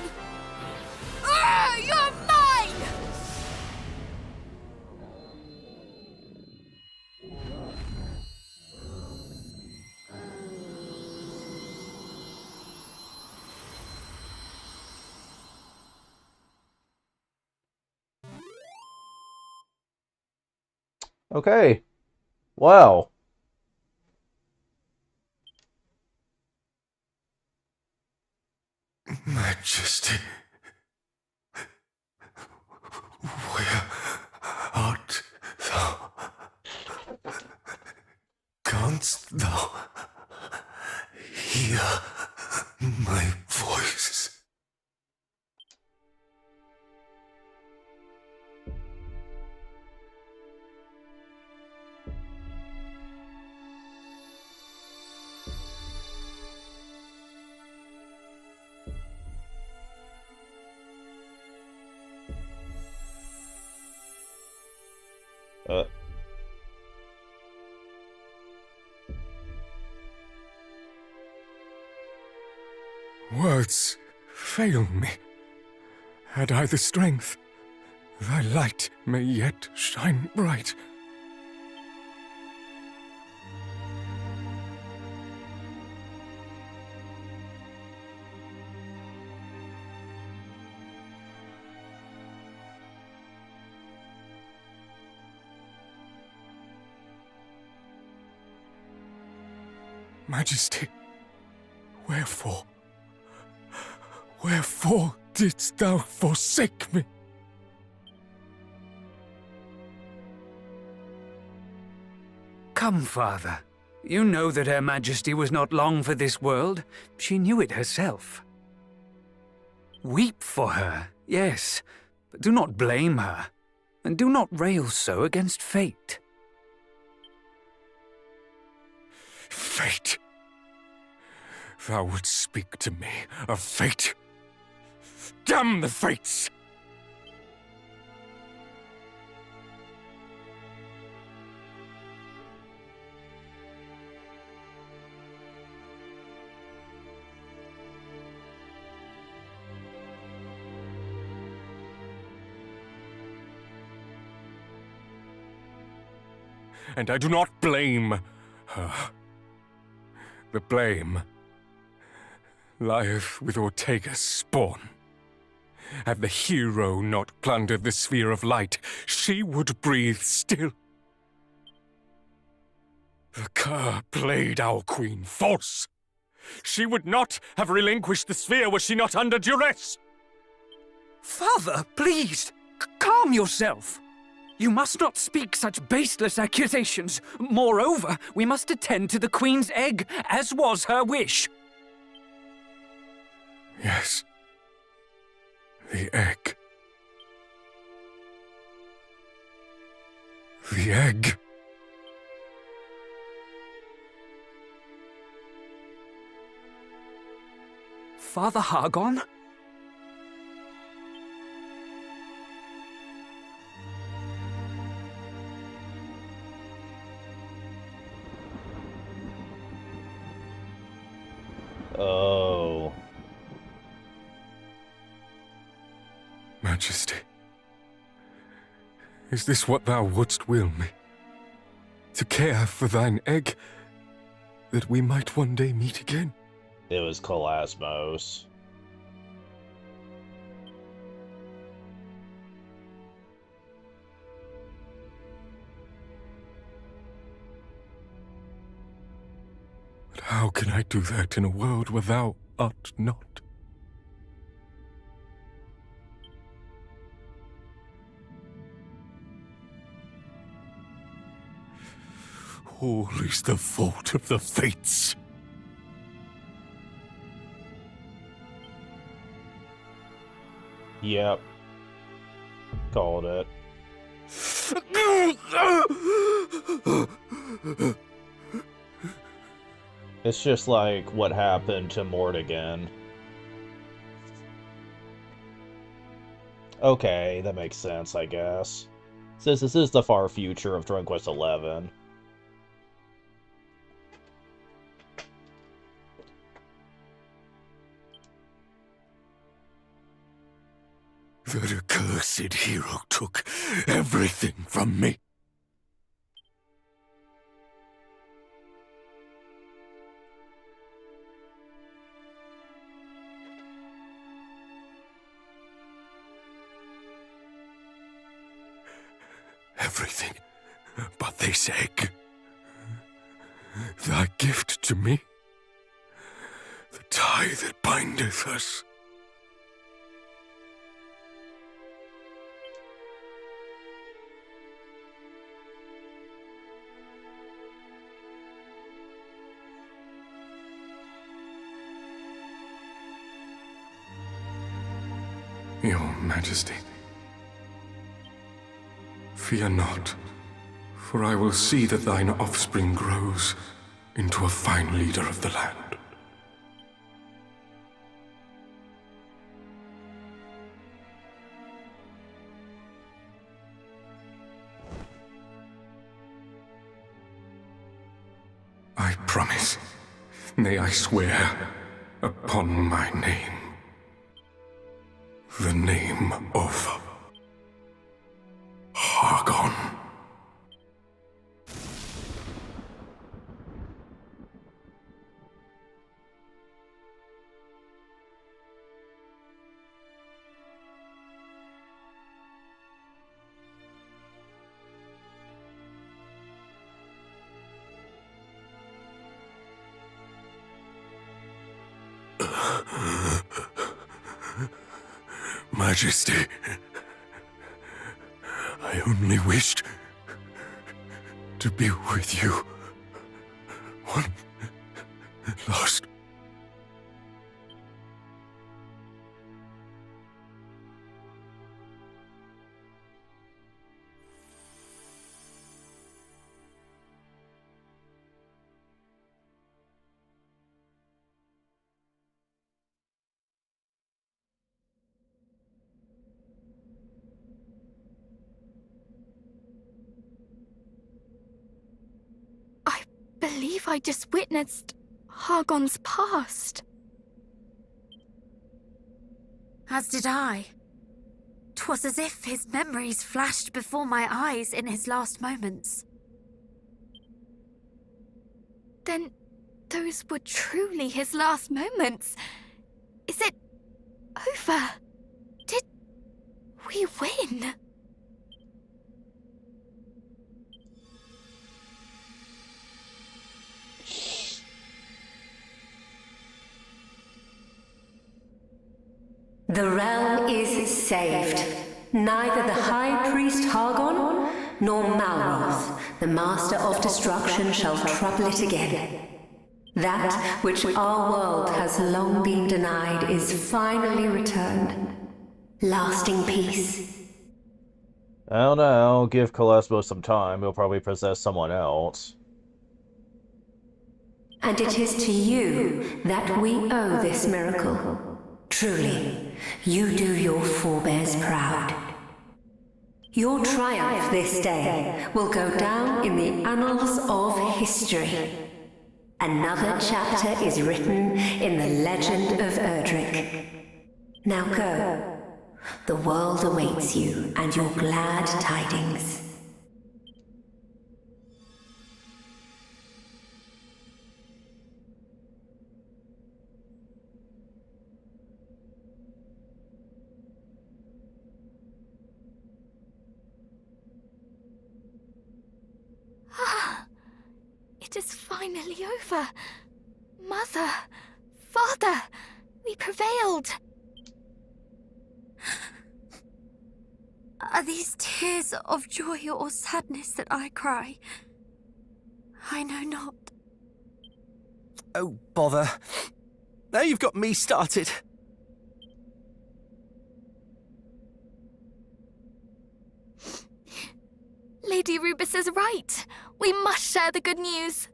You're mine! Okay. Wow. Majesty, where art thou? Canst thou hear my voice? Uh. Words fail me. Had I the strength, thy light may yet shine bright. Majesty, wherefore didst thou forsake me? Come, Father. You know that Her Majesty was not long for this world. She knew it herself. Weep for her, yes, but do not blame her, and do not rail so against fate. Fate? Thou wouldst speak to me of fate? Damn the fates! And I do not blame her. The blame lieth with Ortega's spawn. Had the hero not plundered the sphere of light, she would breathe still. The cur played our queen false. She would not have relinquished the sphere were she not under duress. Father, please, calm yourself. You must not speak such baseless accusations. Moreover, we must attend to the Queen's egg, as was her wish. Yes. The egg. The egg. Father Hargon? Oh. Majesty, is this what thou wouldst will me? To care for thine egg, that we might one day meet again? It was Kolasmos. But how can I do that in a world where thou art not? All is the fault of the fates. Yep. Called it. It's just like what happened to Mortigan. Okay, that makes sense, I guess. Since this is the far future of Dragon Quest XI. cursed hero took everything from me. Everything but this egg. Thy gift to me. The tie that bindeth us. Your Majesty, fear not, for I will see that thine offspring grows into a fine leader of the land. I promise, nay, I swear, upon my name. The name of Hargon. Majesty, I only wished to be with you one last. I believe I just witnessed Hargon's past. As did I. 'Twas as if his memories flashed before my eyes in his last moments. Then those were truly his last moments. Is it over? Did we win? The realm is saved. Neither the High Priest Hargon, nor Malroth, the Master of Destruction, shall trouble it again. That which our world has long been denied is finally returned. Lasting peace. I don't know. Give Kalesmo some time. He'll probably possess someone else. And it is to you that we owe this miracle. Truly, you do your forebears proud. Your triumph this day will go down in the annals of history. Another chapter is written in the legend of Erdrick. Now go. The world awaits you and your glad tidings. It is finally over. Mother, Father, we prevailed. Are these tears of joy or sadness that I cry? I know not. Oh, bother. Now you've got me started. Lady Rubis is right. We must share the good news.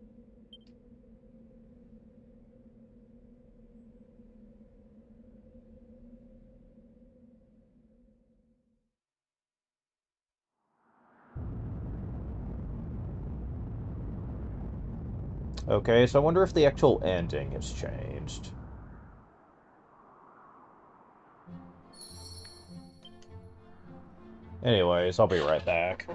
Okay, so I wonder if the actual ending has changed. Anyways, I'll be right back.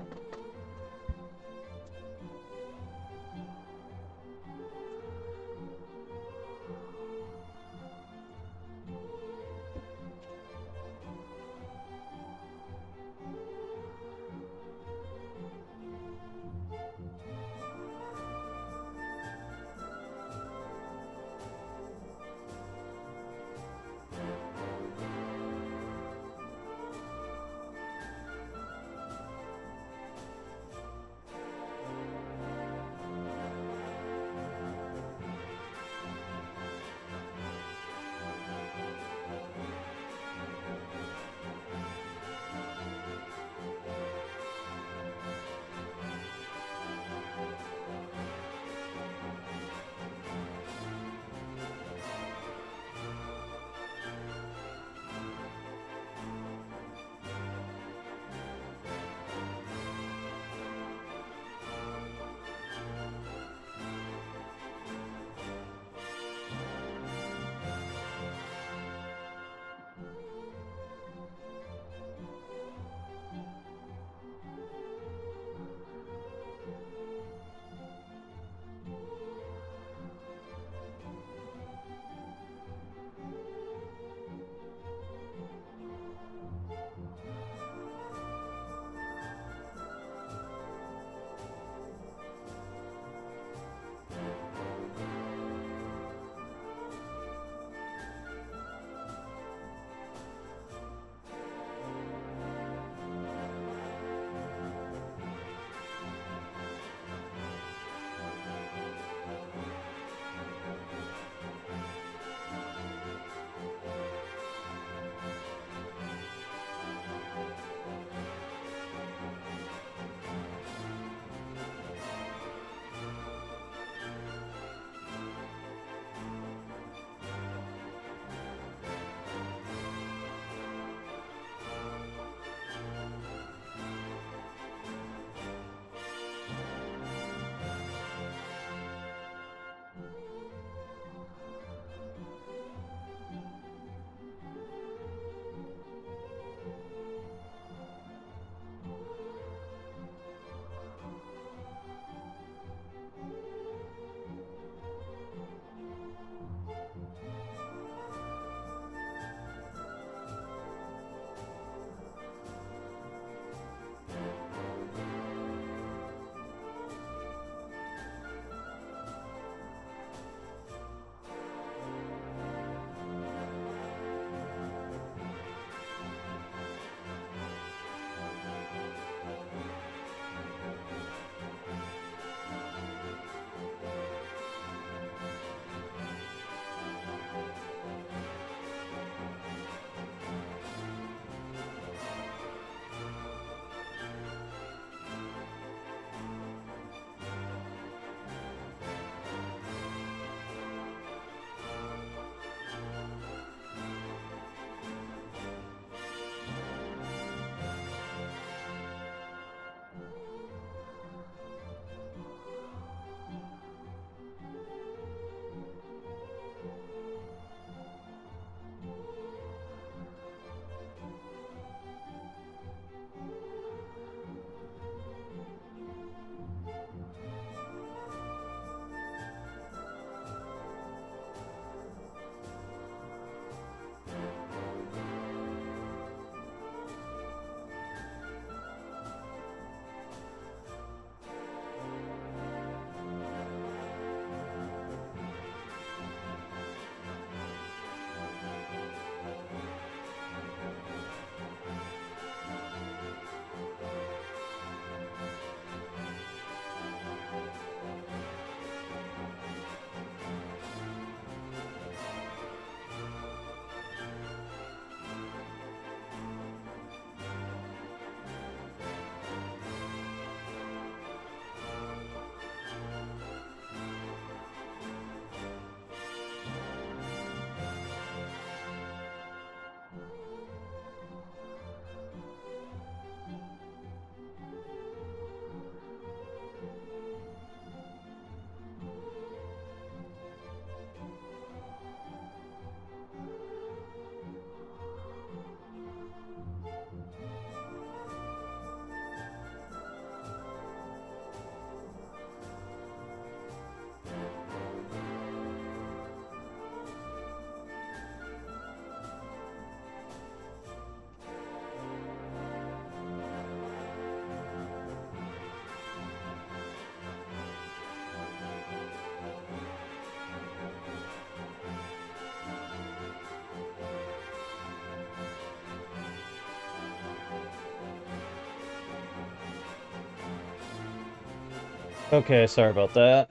Okay, sorry about that.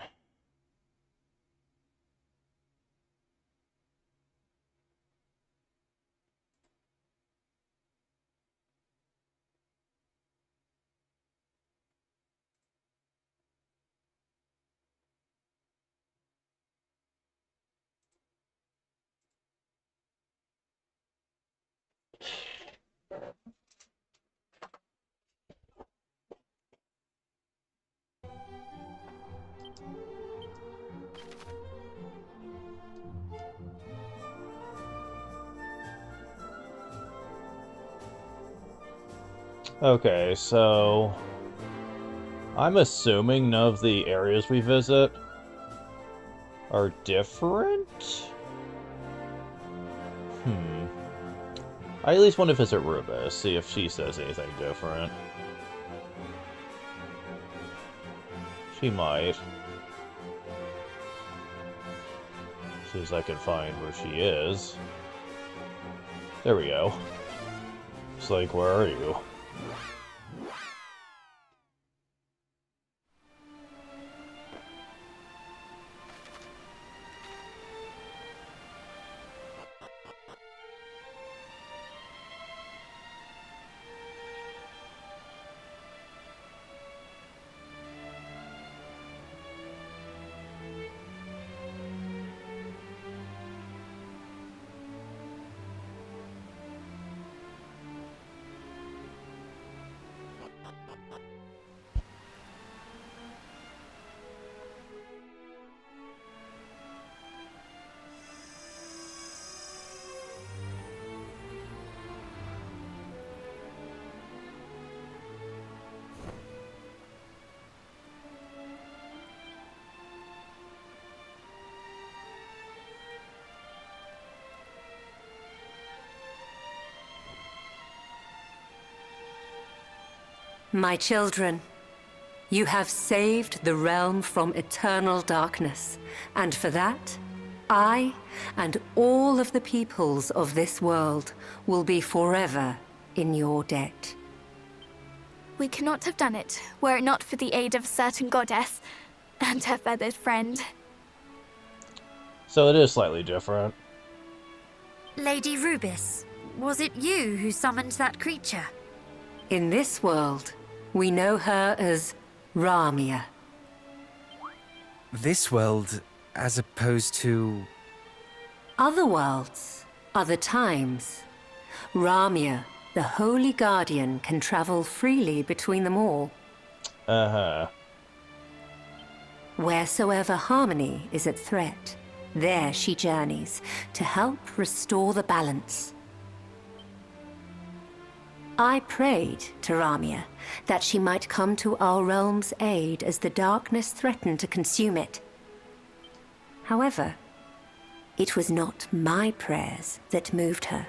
Okay, so I'm assuming none of the areas we visit are different? I at least want to visit Rubus, see if she says anything different. She might. As soon as I can find where she is. There we go. It's like, where are you? My children, you have saved the realm from eternal darkness, and for that, I and all of the peoples of this world will be forever in your debt. We could not have done it were it not for the aid of a certain goddess and her feathered friend. So it is slightly different. Lady Rubis, was it you who summoned that creature? In this world, we know her as Ramia. This world, as opposed to... Other worlds, other times. Ramia, the Holy Guardian, can travel freely between them all. Uh-huh. Wheresoever harmony is at threat, there she journeys to help restore the balance. I prayed to Ramia that she might come to our realm's aid as the darkness threatened to consume it. However, it was not my prayers that moved her.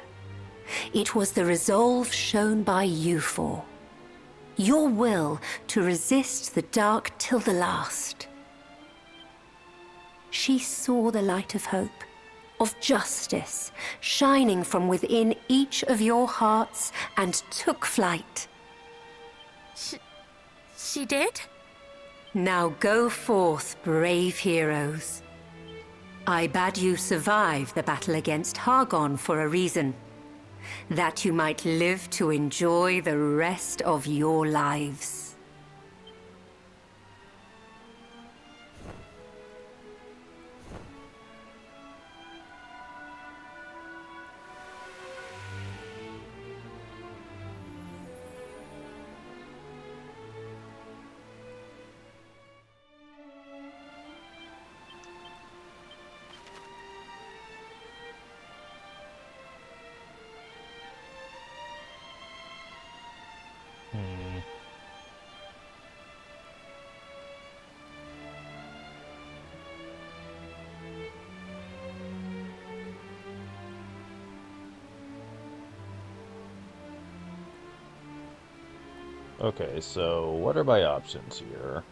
It was the resolve shown by you four. Your will to resist the dark till the last. She saw the light of hope, of justice, shining from within each of your hearts and took flight. She did? Now go forth, brave heroes. I bade you survive the battle against Hargon for a reason. That you might live to enjoy the rest of your lives. Okay, so what are my options here?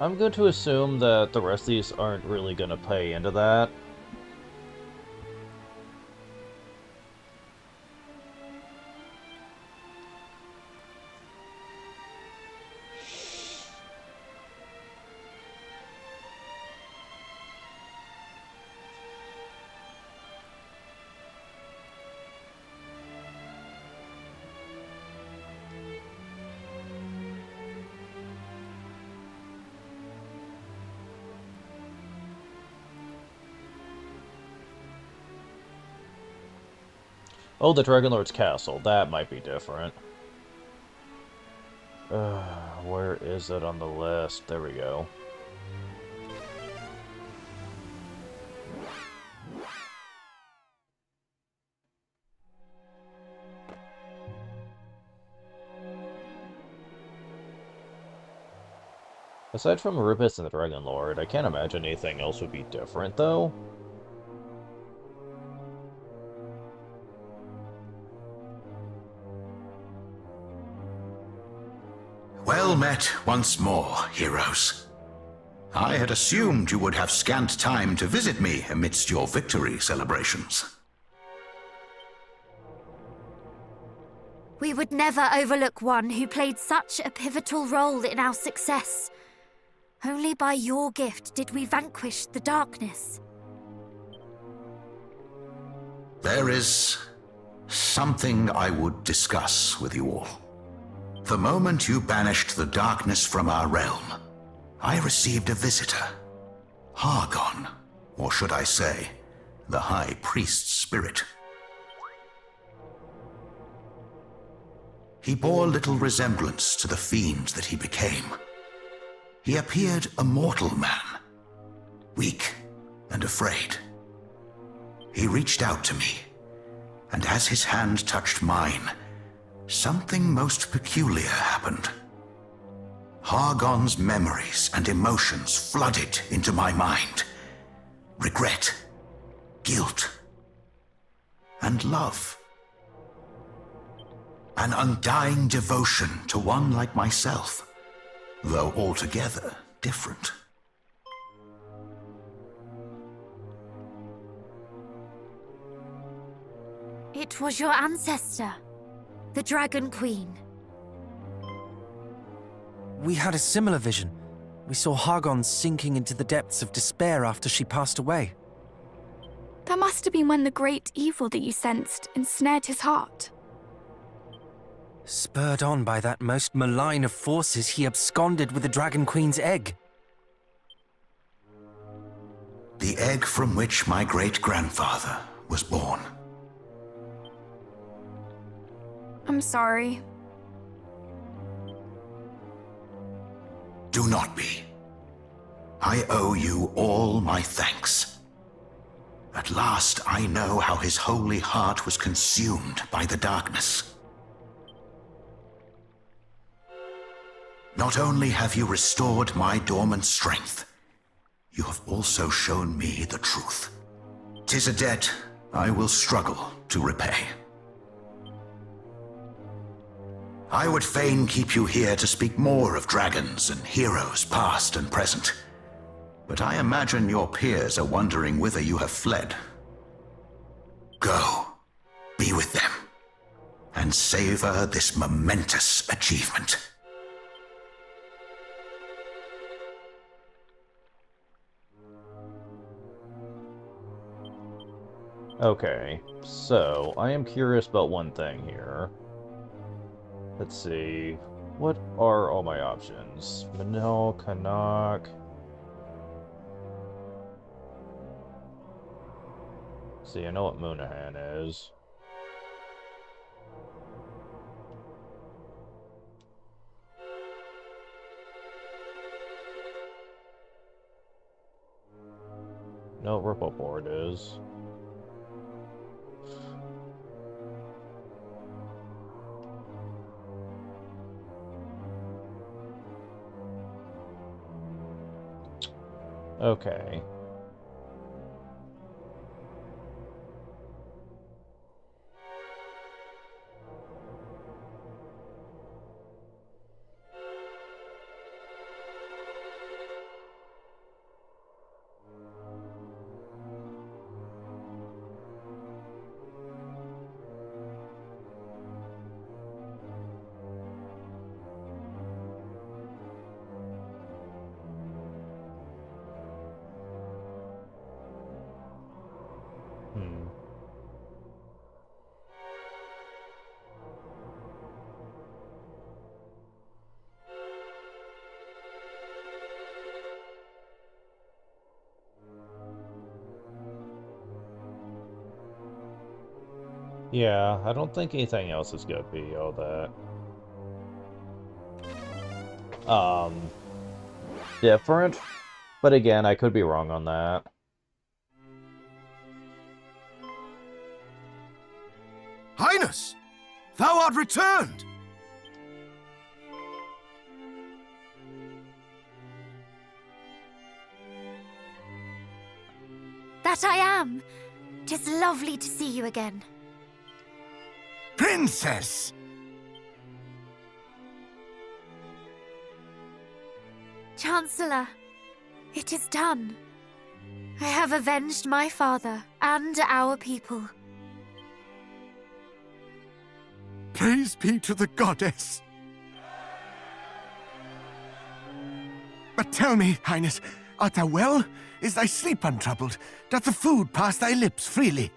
I'm going to assume that the rest of these aren't really going to play into that. Oh, the Dragon Lord's castle. That might be different. Where is it on the list? There we go. Aside from Rubus and the Dragon Lord, I can't imagine anything else would be different, though. Well met once more, heroes. I had assumed you would have scant time to visit me amidst your victory celebrations. We would never overlook one who played such a pivotal role in our success. Only by your gift did we vanquish the darkness. There is something I would discuss with you all. The moment you banished the darkness from our realm, I received a visitor. Hargon, or should I say, the High Priest's spirit. He bore little resemblance to the fiend that he became. He appeared a mortal man, weak and afraid. He reached out to me, and as his hand touched mine, something most peculiar happened. Hargon's memories and emotions flooded into my mind. Regret, guilt, and love. An undying devotion to one like myself, though altogether different. It was your ancestor, the Dragon Queen. We had a similar vision. We saw Hargon sinking into the depths of despair after she passed away. That must have been when the great evil that you sensed ensnared his heart. Spurred on by that most malign of forces, he absconded with the Dragon Queen's egg. The egg from which my great-grandfather was born. I'm sorry. Do not be. I owe you all my thanks. At last I know how his holy heart was consumed by the darkness. Not only have you restored my dormant strength, you have also shown me the truth. 'Tis a debt I will struggle to repay. I would fain keep you here to speak more of dragons and heroes past and present, but I imagine your peers are wondering whither you have fled. Go, be with them, and savor this momentous achievement. Okay, so I am curious about one thing here. Let's see. What are all my options? Manil, Kanak. See, I know what Moonahan is. No, Rippleport is. Okay. Yeah, I don't think anything else is gonna be all that different. But again, I could be wrong on that. Highness! Thou art returned! That I am. 'Tis lovely to see you again. Princess! Chancellor, it is done. I have avenged my father and our people. Praise be to the goddess! But tell me, Highness, art thou well? Is thy sleep untroubled? Doth the food pass thy lips freely?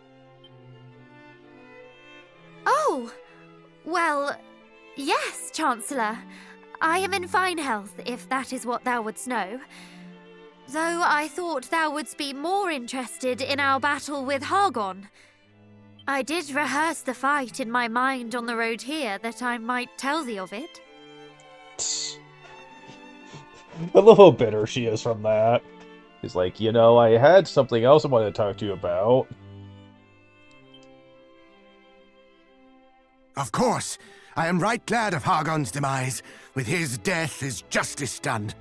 Oh, well, yes, Chancellor. I am in fine health, if that is what thou wouldst know. Though I thought thou wouldst be more interested in our battle with Hargon. I did rehearse the fight in my mind on the road here, that I might tell thee of it. I love how bitter she is from that. He's like, you know, I had something else I wanted to talk to you about. Of course. I am right glad of Hargon's demise. With his death is justice done.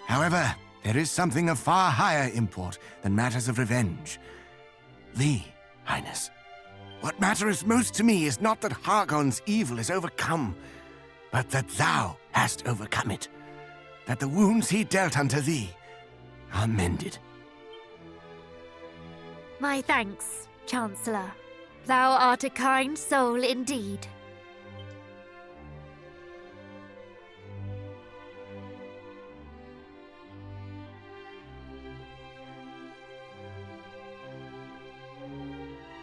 However, there is something of far higher import than matters of revenge. Thee, Highness. What mattereth most to me is not that Hargon's evil is overcome, but that thou hast overcome it. That the wounds he dealt unto thee are mended. My thanks, Chancellor. Thou art a kind soul indeed.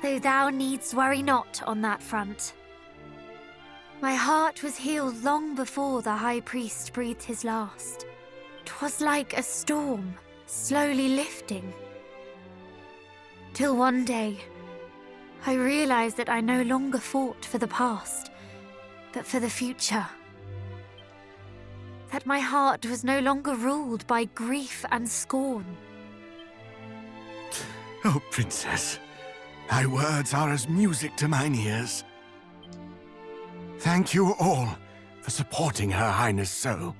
Though thou needst worry not on that front. My heart was healed long before the High Priest breathed his last. 'Twas like a storm, slowly lifting. Till one day, I realized that I no longer fought for the past, but for the future. That my heart was no longer ruled by grief and scorn. Oh, Princess, thy words are as music to mine ears. Thank you all for supporting Her Highness so.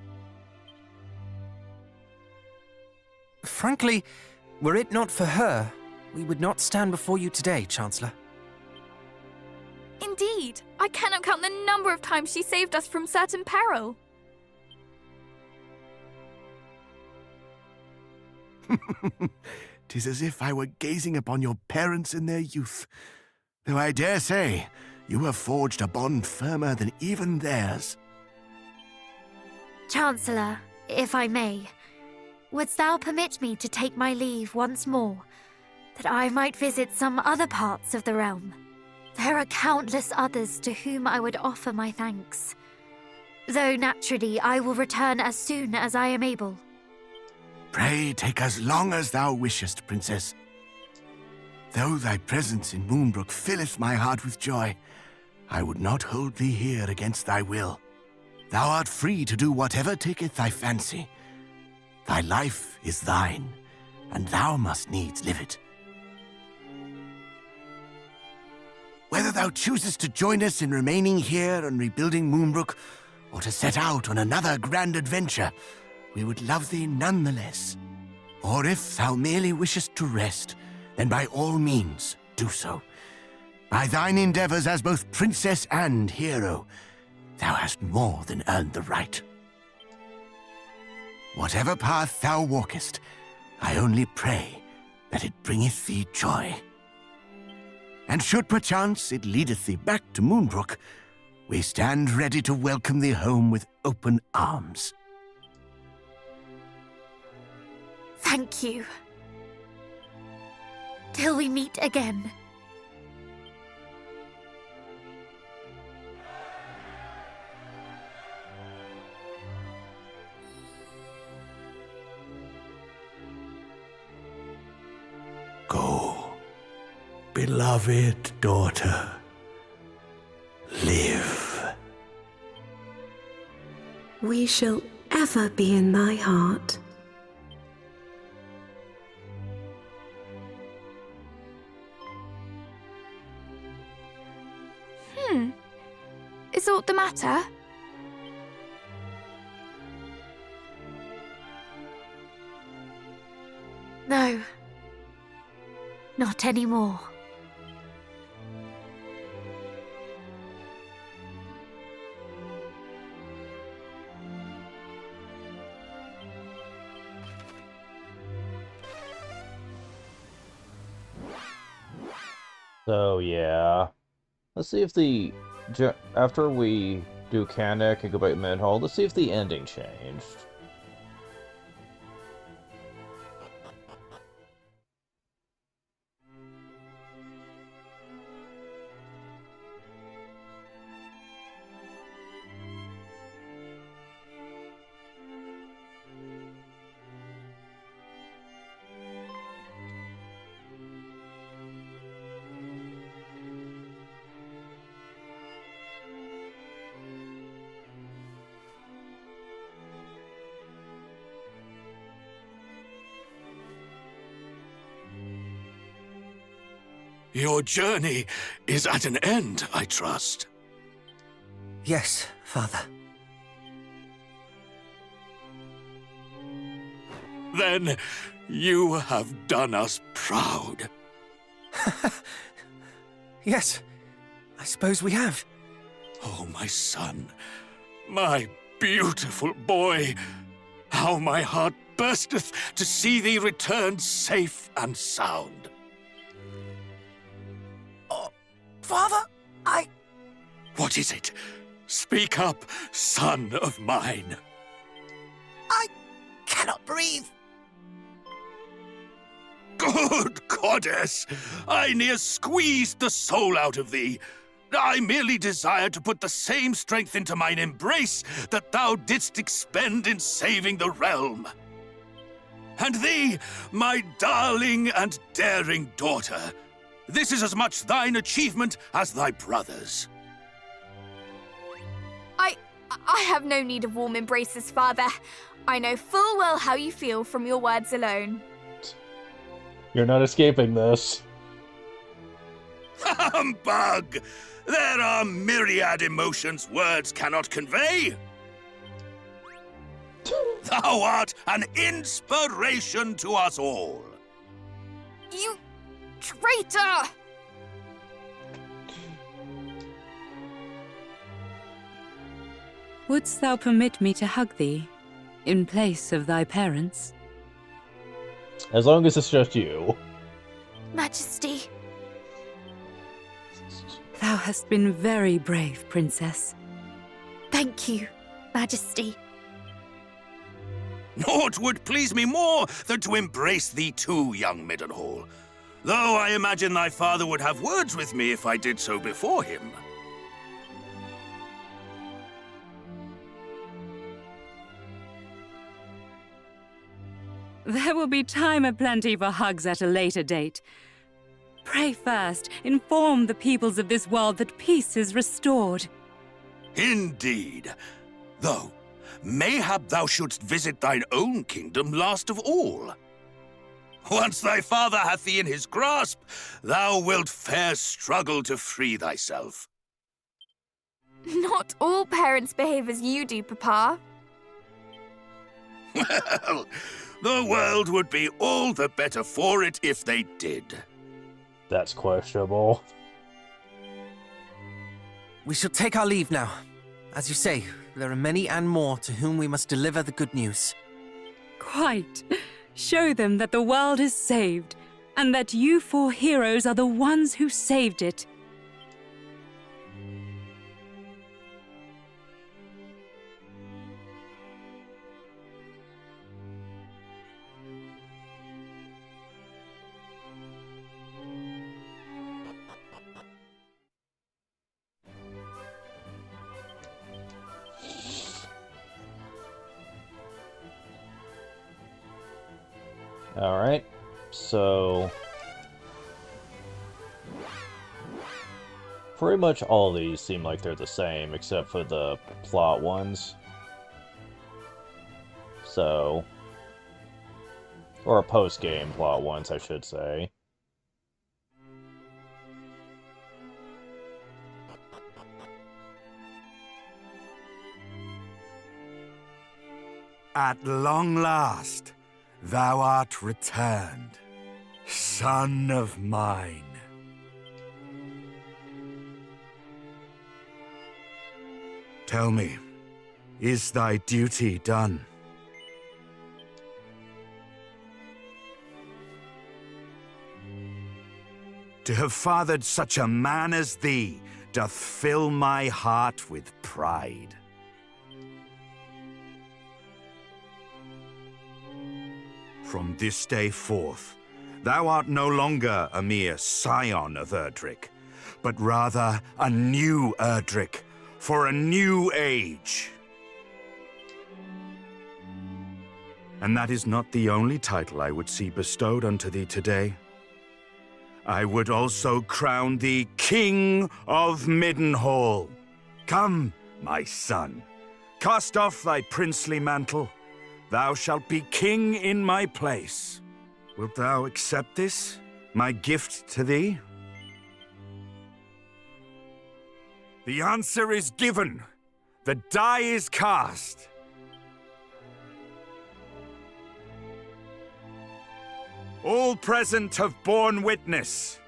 Frankly, were it not for her, we would not stand before you today, Chancellor. Indeed, I cannot count the number of times she saved us from certain peril. 'Tis as if I were gazing upon your parents in their youth. Though I dare say, you have forged a bond firmer than even theirs. Chancellor, if I may, wouldst thou permit me to take my leave once more, that I might visit some other parts of the realm? There are countless others to whom I would offer my thanks. Though naturally I will return as soon as I am able. Pray take as long as thou wishest, Princess. Though thy presence in Moonbrook filleth my heart with joy, I would not hold thee here against thy will. Thou art free to do whatever taketh thy fancy. Thy life is thine, and thou must needs live it. Whether thou choosest to join us in remaining here and rebuilding Moonbrook, or to set out on another grand adventure, we would love thee nonetheless. Or if thou merely wishest to rest, then by all means do so. By thine endeavors as both princess and hero, thou hast more than earned the right. Whatever path thou walkest, I only pray that it bringeth thee joy. And should perchance it leadeth thee back to Moonbrook, we stand ready to welcome thee home with open arms. Thank you. Till we meet again. Go. beloved daughter, live. We shall ever be in thy heart. Is aught the matter? No. Not anymore. So, yeah. Let's see if the... After we do Kanek and go back to Menhall, let's see if the ending changed. Your journey is at an end, I trust. Yes, Father. Then you have done us proud. Yes, I suppose we have. Oh, my son, my beautiful boy, how my heart bursteth to see thee return safe and sound. Father, What is it? Speak up, son of mine. I cannot breathe. Good goddess! I near squeezed the soul out of thee. I merely desired to put the same strength into mine embrace that thou didst expend in saving the realm. And thee, my darling and daring daughter, this is as much thine achievement as thy brother's. I have no need of warm embraces, Father. I know full well how you feel from your words alone. You're not escaping this. Humbug! There are myriad emotions words cannot convey. Thou art an inspiration to us all. You traitor! Wouldst thou permit me to hug thee, in place of thy parents? As long as it's just you. Majesty. Thou hast been very brave, Princess. Thank you, Majesty. Naught would please me more than to embrace thee too, young Middenhall. Though I imagine thy father would have words with me if I did so before him. There will be time aplenty for hugs at a later date. Pray first, inform the peoples of this world that peace is restored. Indeed. Though, mayhap thou shouldst visit thine own kingdom last of all. Once thy father hath thee in his grasp, thou wilt fair struggle to free thyself. Not all parents behave as you do, Papa. Well, the world would be all the better for it if they did. That's questionable. We shall take our leave now. As you say, there are many and more to whom we must deliver the good news. Quite. Show them that the world is saved, and that you four heroes are the ones who saved it. Alright, so... Pretty much all these seem like they're the same, except for the plot ones. So... or post-game plot ones, I should say. At long last, thou art returned, son of mine. Tell me, is thy duty done? To have fathered such a man as thee doth fill my heart with pride. From this day forth, thou art no longer a mere scion of Erdrick, but rather a new Erdrick for a new age. And that is not the only title I would see bestowed unto thee today. I would also crown thee King of Middenhall. Come, my son, cast off thy princely mantle. Thou shalt be king in my place. Wilt thou accept this, my gift to thee? The answer is given. The die is cast. All present have borne witness.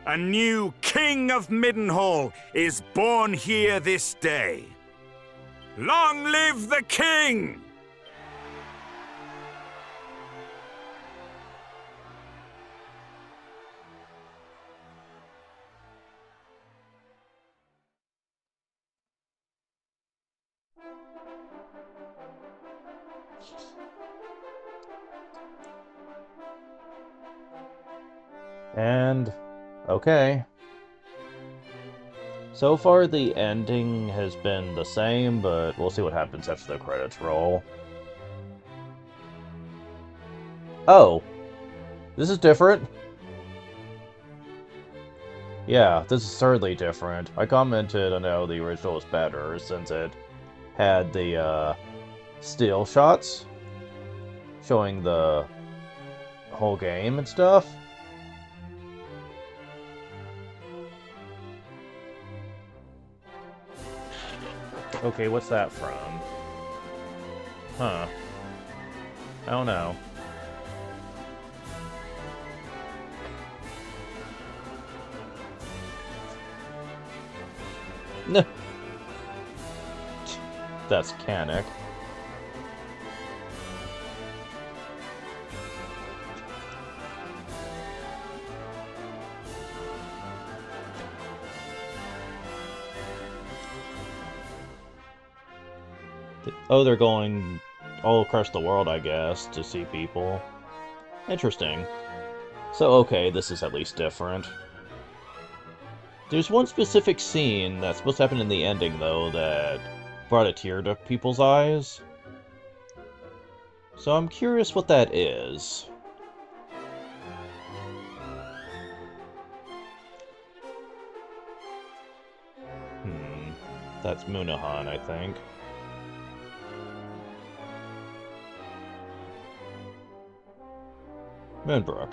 A new King of Middenhall is born here this day. Long live the King! And, okay. So far, the ending has been the same, but we'll see what happens after the credits roll. Oh! This is different? Yeah, this is certainly different. I commented on how the original was better, since it had the, still shots showing the whole game and stuff. Okay, what's that from? Huh. I don't know. That's Canic. Oh, they're going all across the world, I guess, to see people. Interesting. So, okay, this is at least different. There's one specific scene that's supposed to happen in the ending, though, that brought a tear to people's eyes. So I'm curious what that is. That's Munahan, I think. Moonbrook.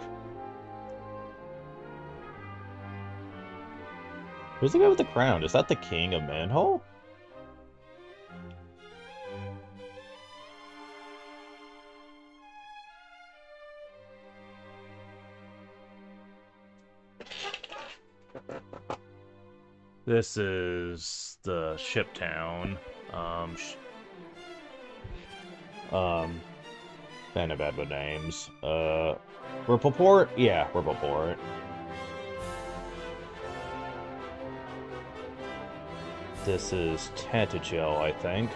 Who's the guy with the crown? Is that the king of Manhole? This is the ship town. Kind of bad with names. Rippleport? Yeah, Rippleport. This is Tantagel, I think.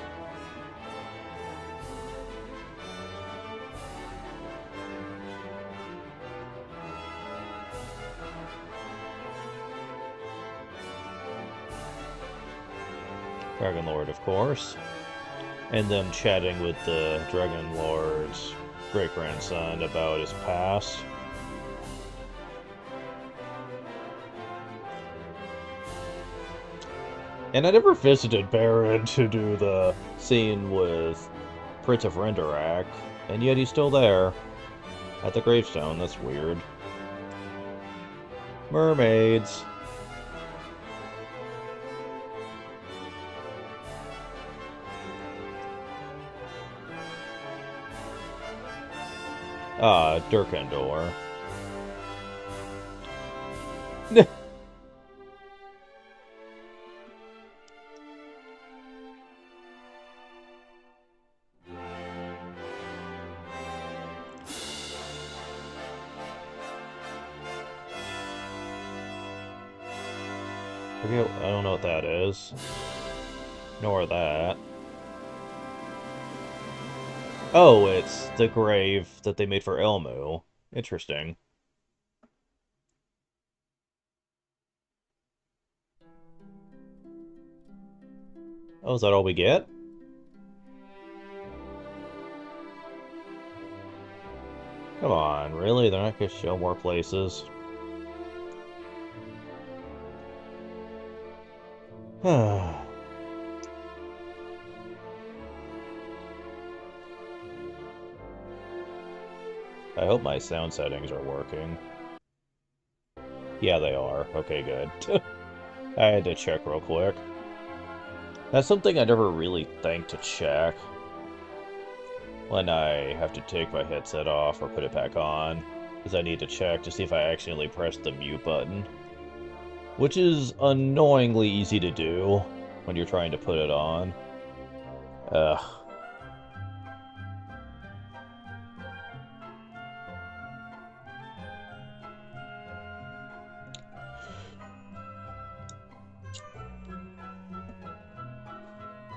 Dragon Lord, of course. And them chatting with the Dragon Lord's great-grandson about his past. And I never visited Baron to do the scene with Prince of Renderak, and yet he's still there. At the gravestone, that's weird. Mermaids. Ah, Durkendor. I don't know what that is. Nor that. Oh, it's the grave that they made for Elmu. Interesting. Oh, is that all we get? Come on, really? They're not gonna show more places? I hope my sound settings are working. Yeah, they are. Okay, good. I had to check real quick. That's something I never really think to check when I have to take my headset off or put it back on, because I need to check to see if I accidentally pressed the mute button. Which is annoyingly easy to do when you're trying to put it on. Ugh.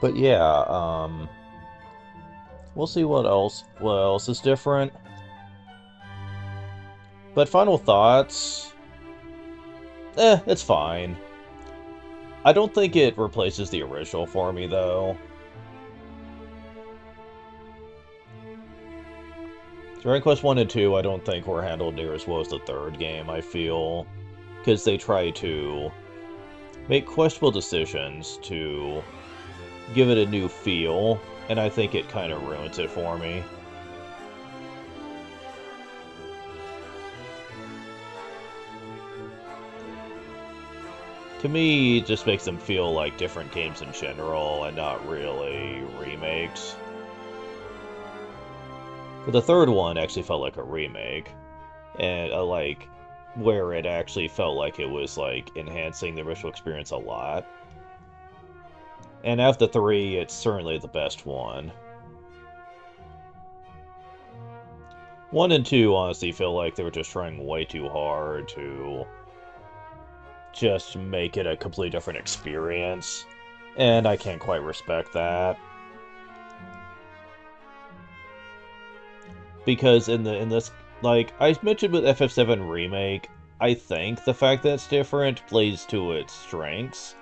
But yeah, we'll see what else is different. But final thoughts... it's fine. I don't think it replaces the original for me, though. Dragon Quest 1 and 2, I don't think were handled near as well as the third game, I feel. Because they try to make questionable decisions to give it a new feel, and I think it kind of ruins it for me. To me, it just makes them feel like different games in general, and not really remakes. But the third one actually felt like a remake, and where it actually felt like it was like enhancing the original experience a lot. And out of the three, it's certainly the best one. 1 and 2 honestly feel like they were just trying way too hard to just make it a completely different experience, and I can't quite respect that. Because in this, like I mentioned with FF7 Remake, I think the fact that it's different plays to its strengths.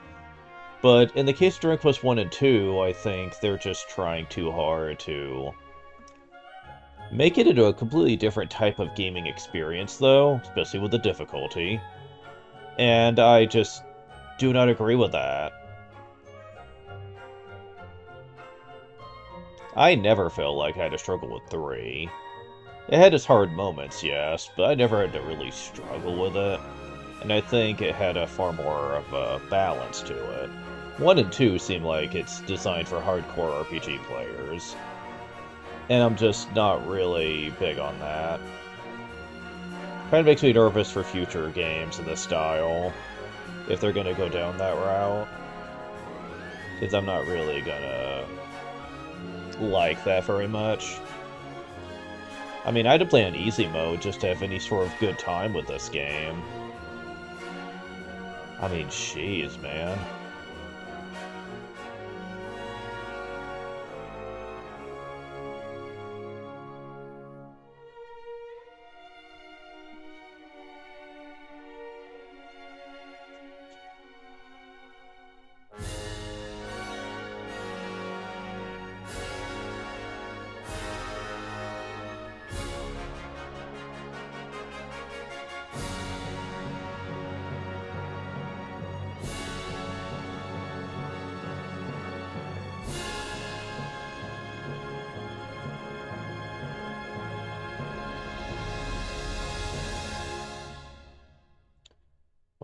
But in the case of Dragon Quest 1 and 2, I think they're just trying too hard to make it into a completely different type of gaming experience, though, especially with the difficulty. And I just do not agree with that. I never felt like I had to struggle with 3. It had its hard moments, yes, but I never had to really struggle with it. And I think it had a far more of a balance to it. 1 and 2 seem like it's designed for hardcore RPG players. And I'm just not really big on that. Kind of makes me nervous for future games in this style, if they're gonna go down that route. Because I'm not really gonna like that very much. I mean, I had to play on easy mode just to have any sort of good time with this game. I mean, jeez, man.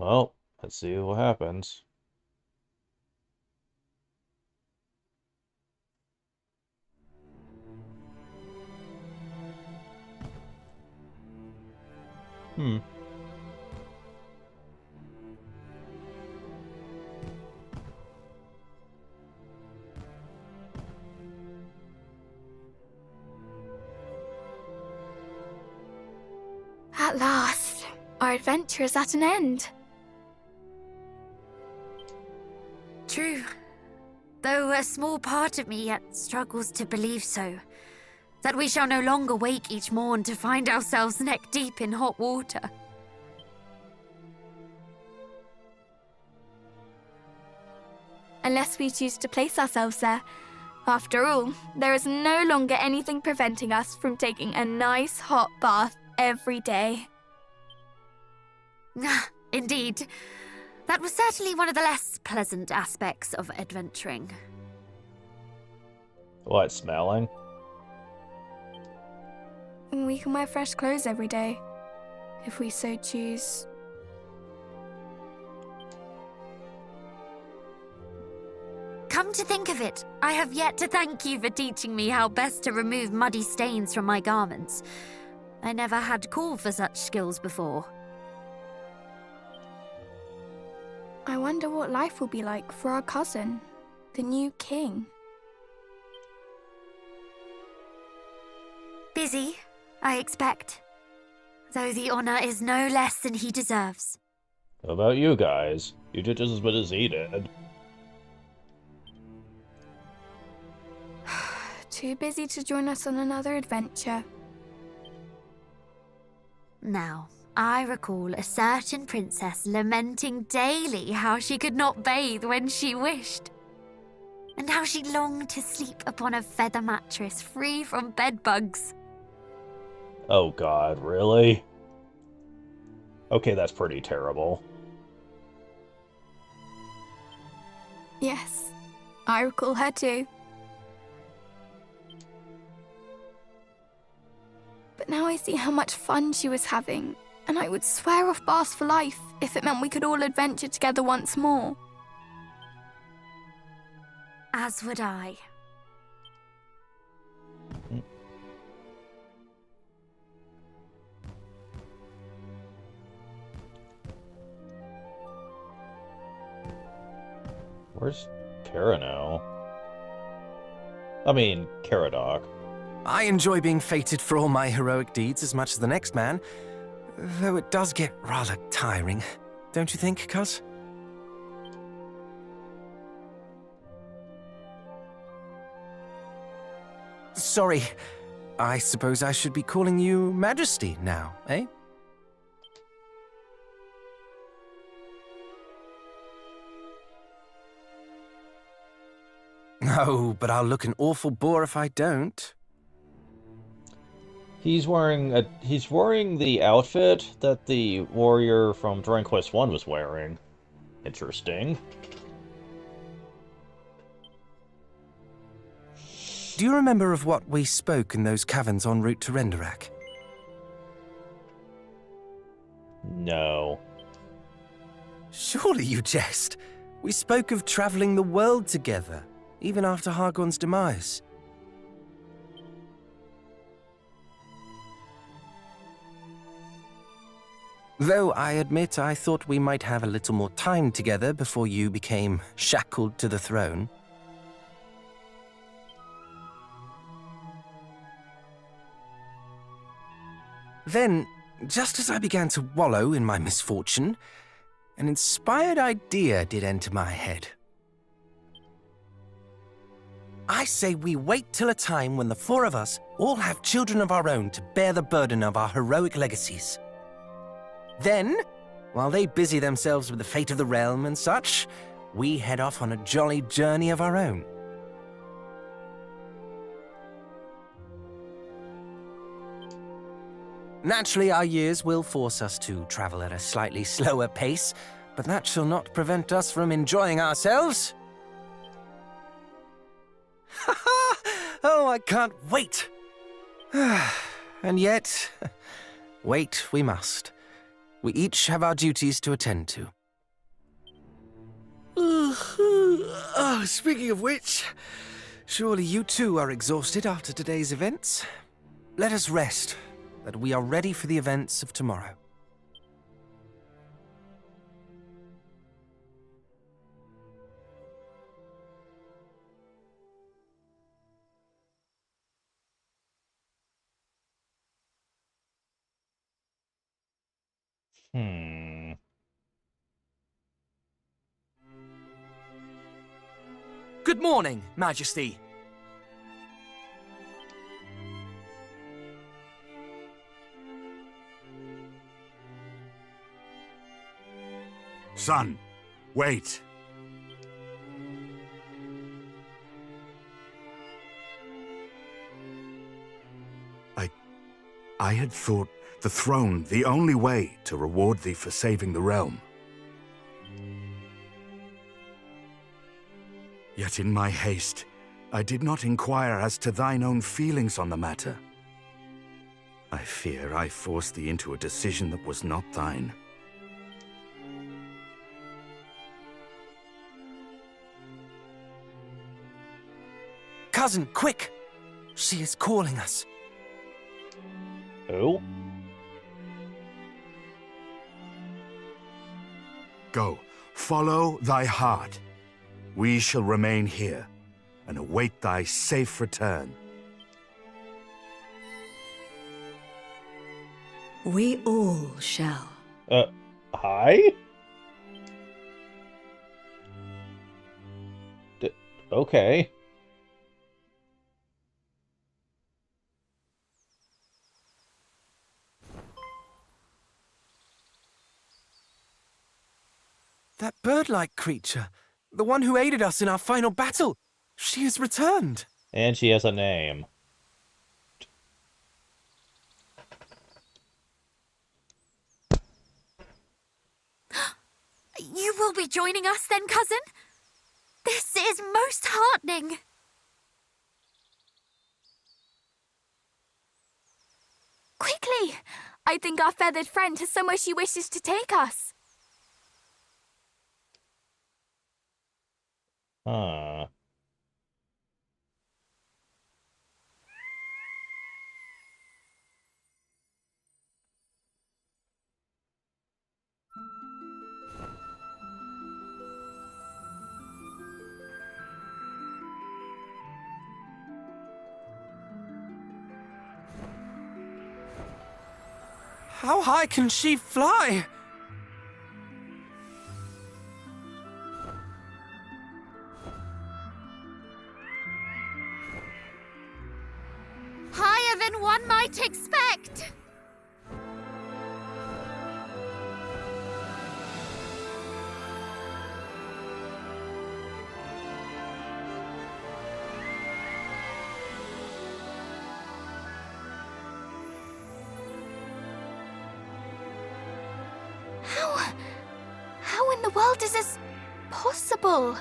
Well, let's see what happens. Hmm. At last, our adventure is at an end. True. Though a small part of me yet struggles to believe so. That we shall no longer wake each morn to find ourselves neck deep in hot water. Unless we choose to place ourselves there. After all, there is no longer anything preventing us from taking a nice hot bath every day. Indeed. That was certainly one of the less pleasant aspects of adventuring. What, smelling? We can wear fresh clothes every day, if we so choose. Come to think of it, I have yet to thank you for teaching me how best to remove muddy stains from my garments. I never had call for such skills before. I wonder what life will be like for our cousin, the new king. Busy, I expect. Though the honor is no less than he deserves. How about you guys? You did just as much as he did. Too busy to join us on another adventure. Now, I recall a certain princess lamenting daily how she could not bathe when she wished, and how she longed to sleep upon a feather mattress free from bedbugs. Oh god, really? Okay, that's pretty terrible. Yes, I recall her too. But now I see how much fun she was having, and I would swear off baths for life if it meant we could all adventure together once more. As would I. Where's Kara now? I mean, Caradoc. I enjoy being fated for all my heroic deeds as much as the next man, though it does get rather tiring, don't you think, cuz? Sorry, I suppose I should be calling you Majesty now, eh? Oh, but I'll look an awful bore if I don't. He's wearing the outfit that the warrior from Dragon Quest 1 was wearing. Interesting. Do you remember of what we spoke in those caverns en route to Renderak? No. Surely you jest. We spoke of traveling the world together, even after Hargon's demise. Though I admit I thought we might have a little more time together before you became shackled to the throne. Then, just as I began to wallow in my misfortune, an inspired idea did enter my head. I say we wait till a time when the four of us all have children of our own to bear the burden of our heroic legacies. Then, while they busy themselves with the fate of the realm and such, we head off on a jolly journey of our own. Naturally, our years will force us to travel at a slightly slower pace, but that shall not prevent us from enjoying ourselves. Oh, I can't wait! And yet, wait we must. We each have our duties to attend to. Speaking of which, surely you too are exhausted after today's events. Let us rest, that we are ready for the events of tomorrow. Good morning, Majesty. Son, wait. I had thought the throne the only way to reward thee for saving the realm. Yet in my haste, I did not inquire as to thine own feelings on the matter. I fear I forced thee into a decision that was not thine. Cousin, quick! She is calling us. Who? Go, follow thy heart. We shall remain here and await thy safe return. We all shall. Hi? Okay. That bird-like creature, the one who aided us in our final battle, she has returned. And she has a name. You will be joining us then, cousin? This is most heartening. Quickly! I think our feathered friend has somewhere she wishes to take us. Huh. How high can she fly? Higher than one might expect. How in the world is this possible?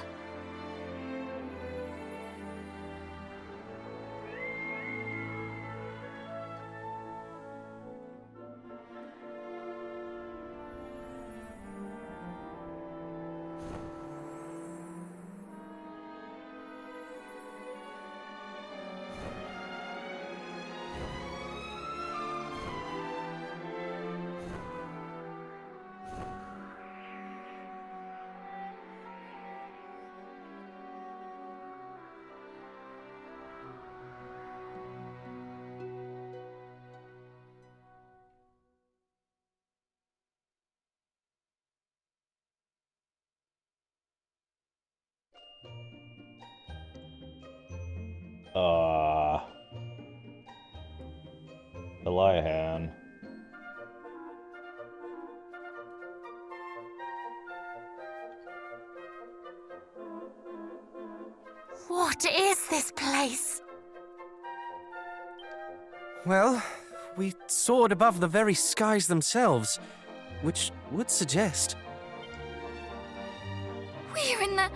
Eliahan. What is this place? Well, we soared above the very skies themselves, which would suggest... We're in the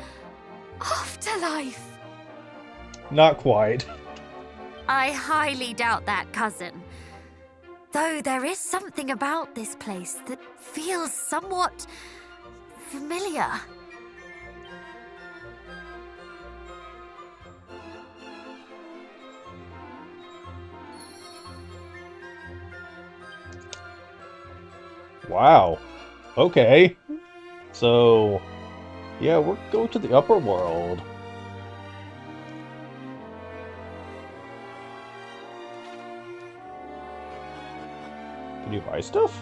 afterlife. Not quite. I highly doubt that, cousin. Though there is something about this place that feels somewhat familiar. Wow. Okay. So, yeah, we're going to the upper world. Can you buy stuff?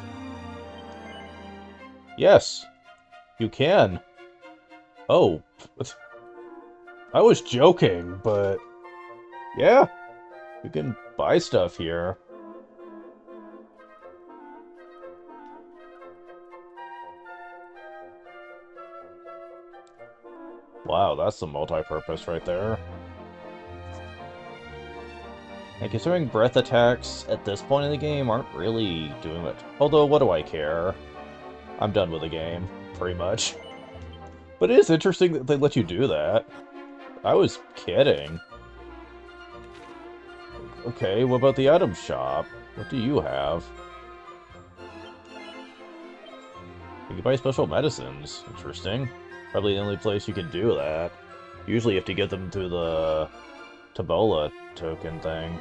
Yes, you can. Oh, I was joking, but yeah, you can buy stuff here. Wow, that's some multi-purpose right there. And considering breath attacks at this point in the game aren't really doing much. Although, what do I care? I'm done with the game, pretty much. But it is interesting that they let you do that. I was kidding. Okay, what about the item shop? What do you have? You can buy special medicines. Interesting. Probably the only place you can do that. Usually you have to get them through the Tabbola token thing.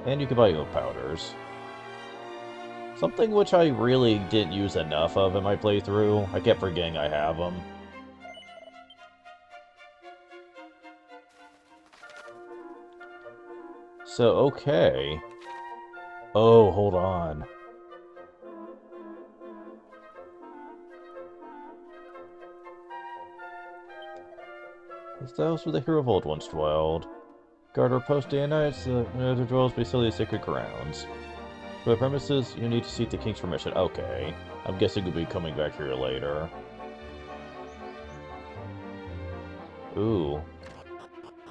And you can buy oak powders. Something which I really didn't use enough of in my playthrough. I kept forgetting I have them. So, okay. Oh, hold on. It's the house where the hero of old once dwelled. Guard our post day and night, so that other dwells beside the sacred grounds. For the premises, you need to seek the king's permission. Okay. I'm guessing we'll be coming back here later. Ooh.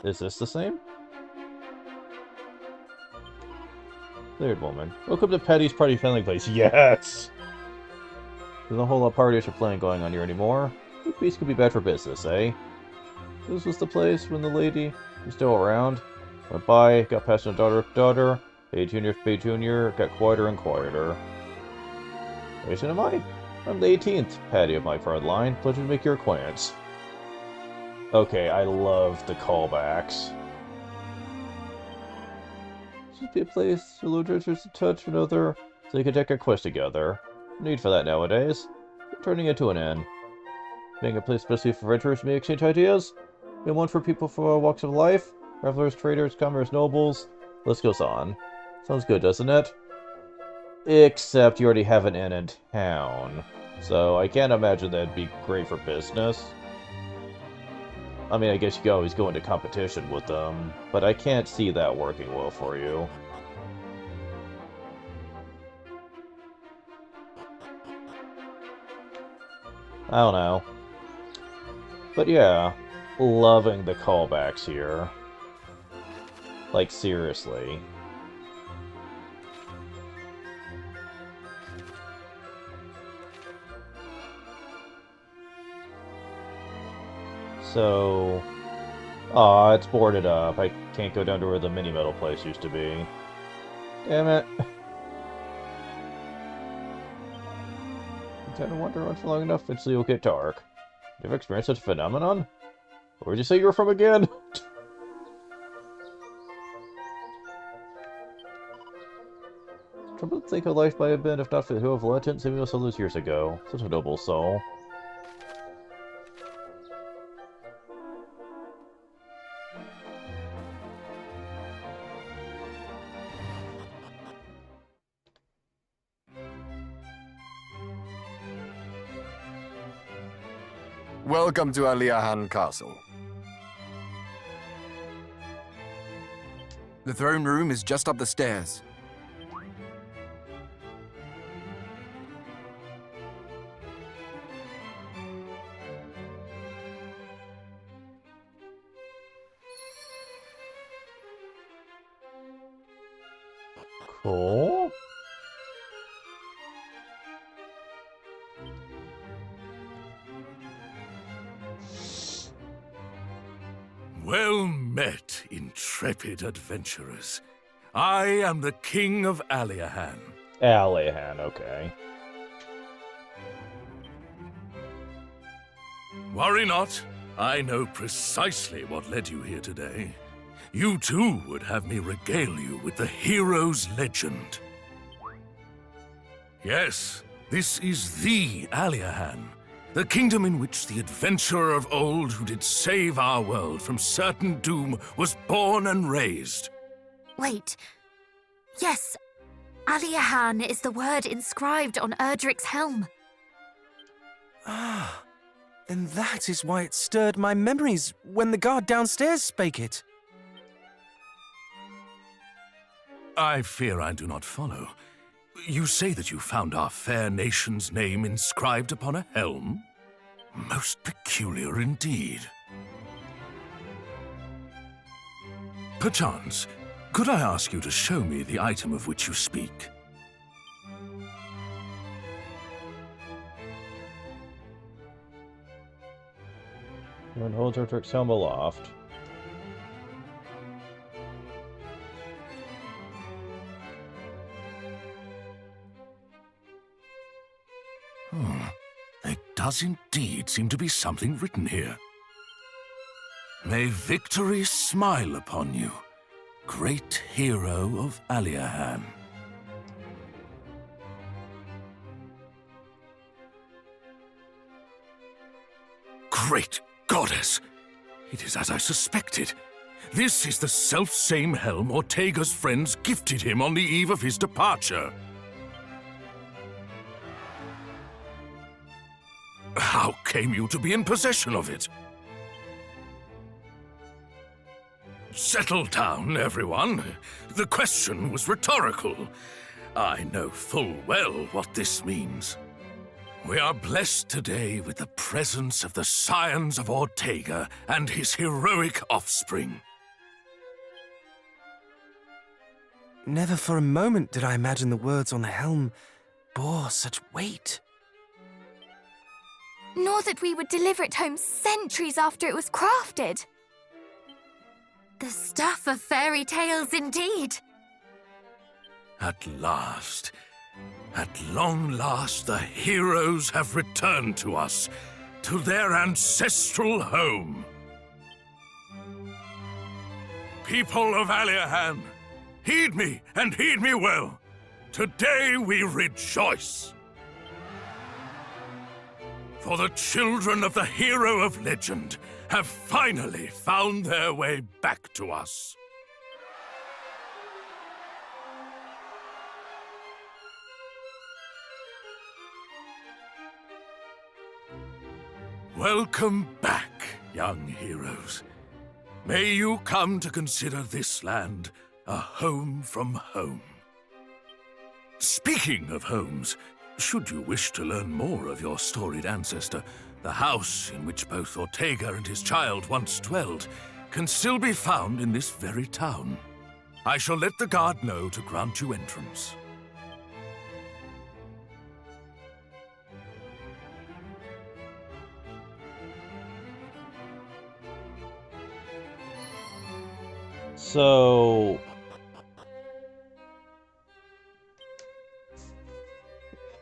Is this the same? Cleared woman. Welcome to Patty's Party Friendly Place. Yes! There's a whole lot of parties or playing going on here anymore. The piece could be bad for business, eh? This was the place when the lady was still around. Went by, got past the daughter, Bay Jr. Got quieter and quieter. Which am I? I'm the 18th Patty of my front line. Pleasure to make your acquaintance. Okay, I love the callbacks. This should be a place where literature to touch another, so they can take a quest together. No need for that nowadays. We're turning into an inn. Being a place especially for adventurers may exchange ideas. And one for people from all walks of life. Revelers, traders, commoners, nobles. List goes on. Sounds good, doesn't it? Except you already have an inn in town. So I can't imagine that'd be great for business. I mean, I guess you could always go into competition with them, but I can't see that working well for you. I don't know. But yeah, loving the callbacks here. Like, seriously. So... Aw, it's boarded up. I can't go down to where the mini-metal place used to be. Damn it. You kinda wander around for long enough, eventually you'll get dark. You ever experienced such a phenomenon? Where'd you say you were from again? Trouble to think how life might have been if not for the hero of legend saving us all those years ago. Such a noble soul. Welcome to Aliahan Castle. The throne room is just up the stairs. Cool. Well met, intrepid adventurers. I am the King of Aliahan. Aliahan, okay. Worry not. I know precisely what led you here today. You too would have me regale you with the hero's legend. Yes, this is the Aliahan, the kingdom in which the adventurer of old who did save our world from certain doom was born and raised. Wait. Yes, Aliahan is the word inscribed on Erdrick's helm. Ah, then that is why it stirred my memories when the guard downstairs spake it. I fear I do not follow. You say that you found our fair nation's name inscribed upon a helm? Most peculiar indeed. Perchance, could I ask you to show me the item of which you speak? When holds Erdrick's helm aloft. There does indeed seem to be something written here. May victory smile upon you, great hero of Aliahan. Great goddess! It is as I suspected. This is the self-same helm Ortega's friends gifted him on the eve of his departure. How came you to be in possession of it? Settle down, everyone. The question was rhetorical. I know full well what this means. We are blessed today with the presence of the scions of Ortega and his heroic offspring. Never for a moment did I imagine the words on the helm bore such weight. Nor that we would deliver it home centuries after it was crafted. The stuff of fairy tales indeed. At long last, the heroes have returned to us, to their ancestral home. People of Aliahan, heed me and heed me well. Today we rejoice. For the children of the hero of legend have finally found their way back to us. Welcome back, young heroes. May you come to consider this land a home from home. Speaking of homes, should you wish to learn more of your storied ancestor, the house in which both Ortega and his child once dwelled can still be found in this very town. I shall let the guard know to grant you entrance. So...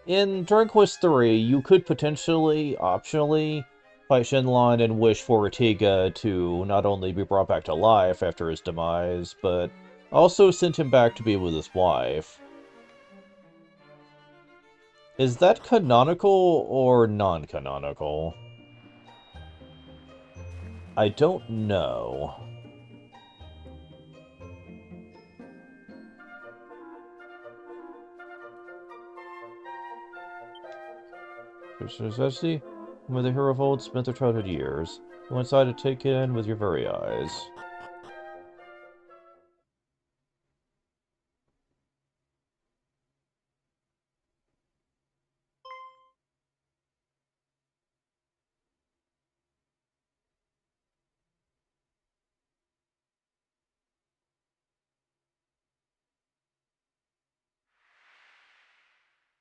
in Dragon Quest 3, you could potentially, optionally, fight Shenlong and wish for Ortega to not only be brought back to life after his demise, but also send him back to be with his wife. Is that canonical or non-canonical? I don't know. Necessity, where the hero of old spent their childhood years. Go inside to take it in with your very eyes.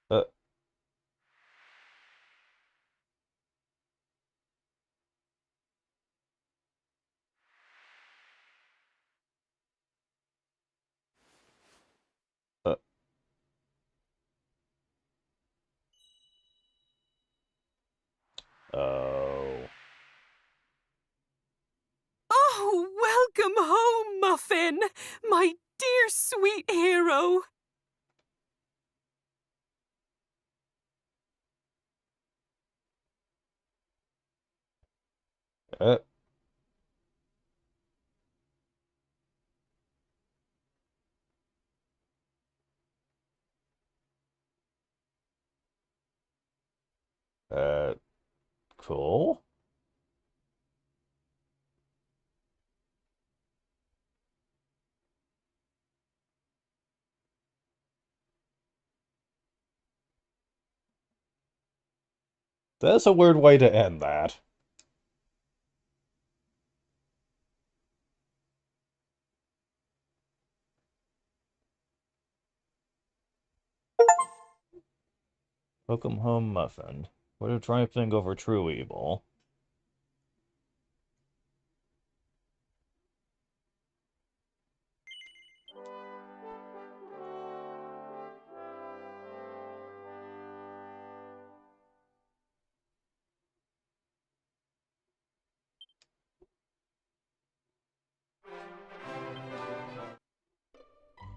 Uh... sweet hero. Uh, cool. That's a weird way to end that. Welcome home, Muffin. What a triumphing over true evil.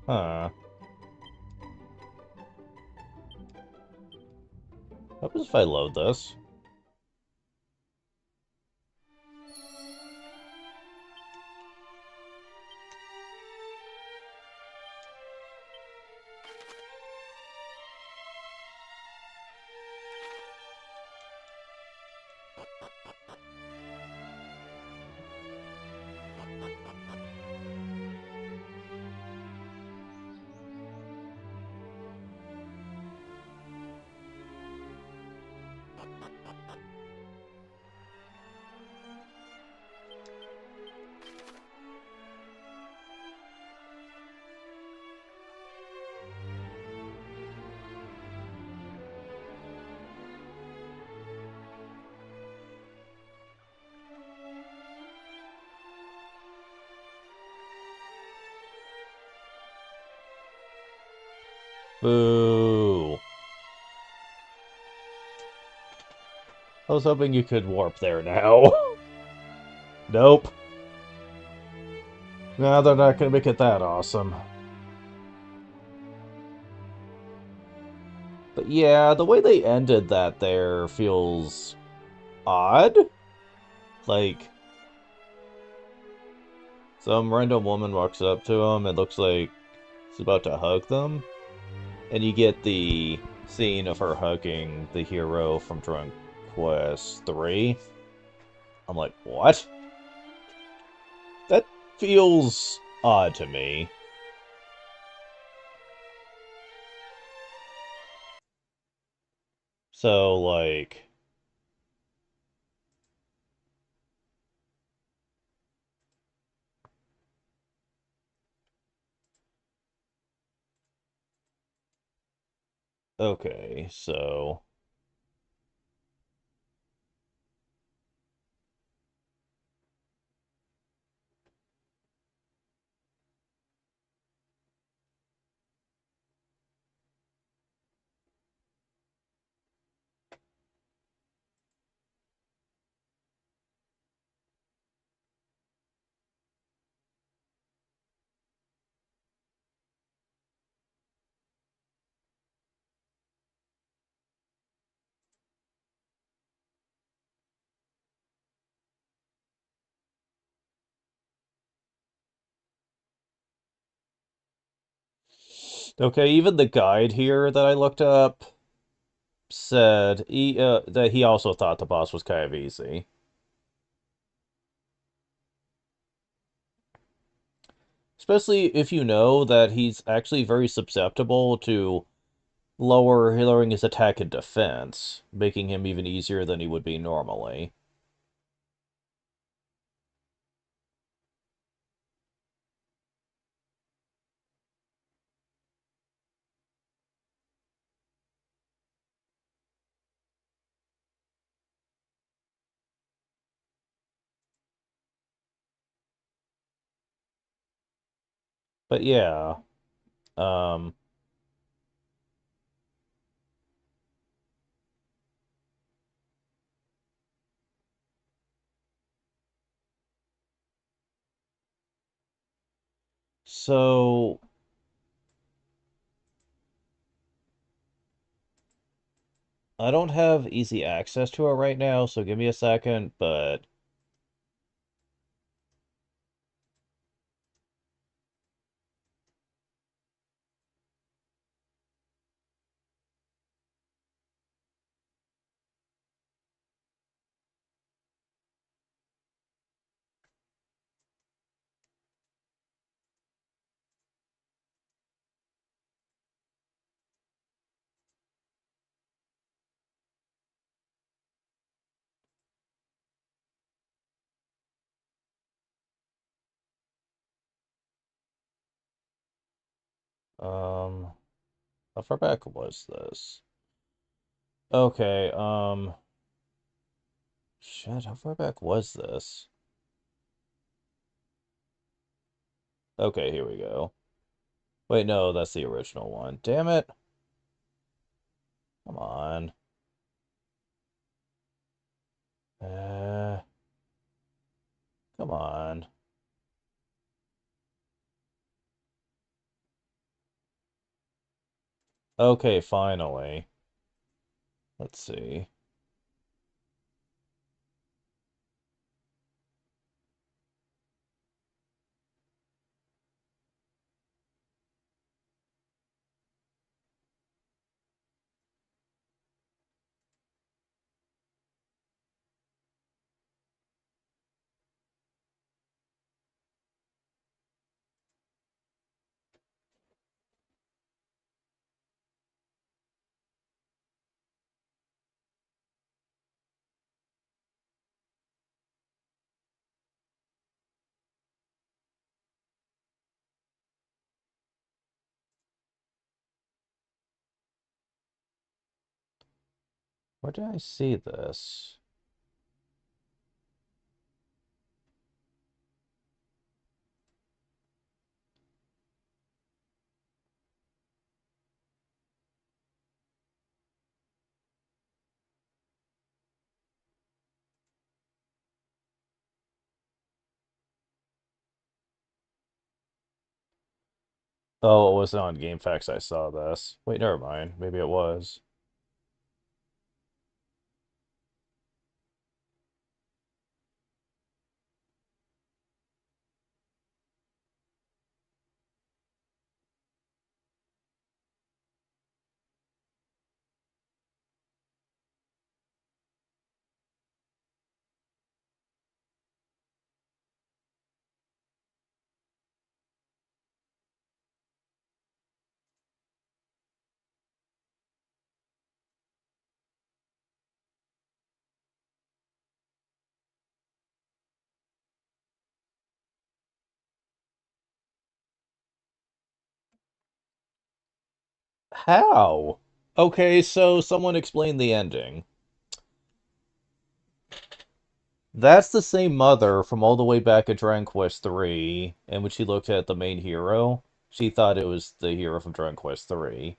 Huh. What happens if I load this? Boo. I was hoping you could warp there now. Nope. No, they're not gonna make it that awesome. But yeah, the way they ended that there feels odd. Like, some random woman walks up to him and looks like she's about to hug them. And you get the scene of her hugging the hero from Dragon Quest 3. I'm like, what? That feels odd to me. So, like... Okay, so... Okay, even the guide here that I looked up said that he also thought the boss was kind of easy. Especially if you know that he's actually very susceptible to lowering his attack and defense, making him even easier than he would be normally. But yeah, um... So, I don't have easy access to it right now, so give me a second, but... How far back was this? Okay, Shit, how far back was this? Okay, here we go. Wait, no, that's the original one. Damn it! Come on. Uh... Come on. Okay, finally. Let's see. Where did I see this? Oh, it wasn't on GameFAQs I saw this. Wait, never mind. Maybe it was. How? Okay, so someone explain the ending. That's the same mother from all the way back at Dragon Quest 3, and when she looked at the main hero, she thought it was the hero from Dragon Quest 3.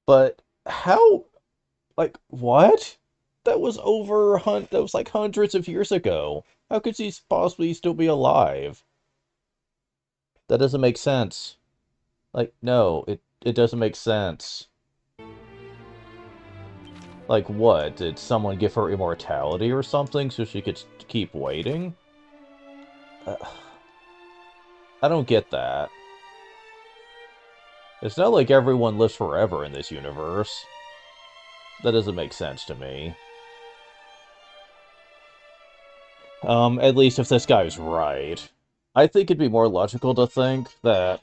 But how, like, what? That was that was like hundreds of years ago. How could she possibly still be alive? That doesn't make sense. Like, no, it doesn't make sense. Like, what? Did someone give her immortality or something so she could keep waiting? I don't get that. It's not like everyone lives forever in this universe. That doesn't make sense to me. At least if this guy's right. I think it'd be more logical to think that...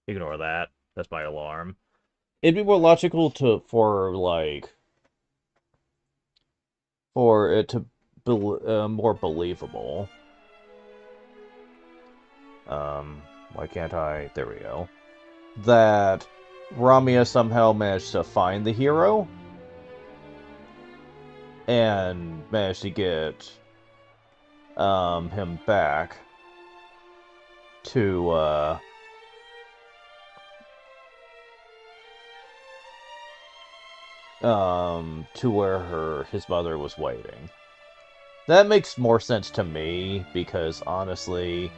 Ignore that. That's my alarm. It'd be more logical for it to be more believable. Why can't I? There we go. That Ramia somehow managed to find the hero and managed to get him back to where his mother was waiting. That makes more sense to me because honestly,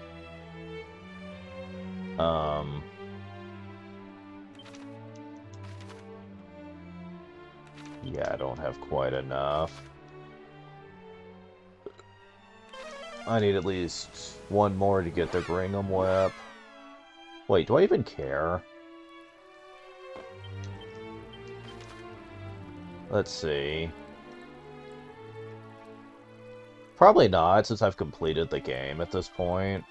Yeah, I don't have quite enough. I need at least one more to get the Gingham Whip. Wait, do I even care? Let's see. Probably not, since I've completed the game at this point.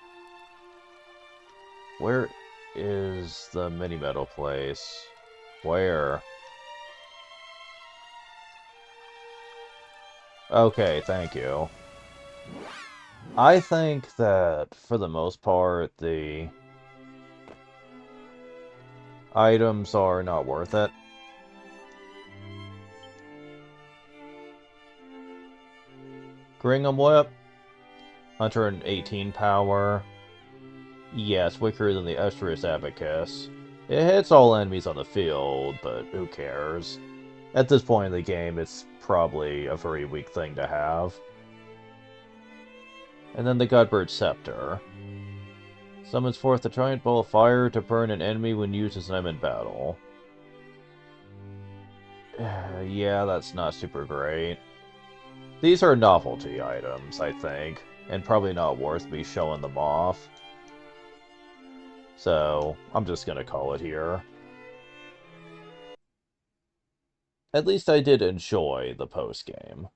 Where is the mini-metal place? Where? Okay, thank you. I think that, for the most part, the items are not worth it. Gingham Whip, 118 power. Yes, weaker than the Estrus Abacus. It hits all enemies on the field, but who cares? At this point in the game, it's probably a very weak thing to have. And then the Godbird Scepter. Summons forth a giant ball of fire to burn an enemy when used as an item in battle. Yeah, that's not super great. These are novelty items, I think, and probably not worth me showing them off. So, I'm just gonna call it here. At least I did enjoy the post-game.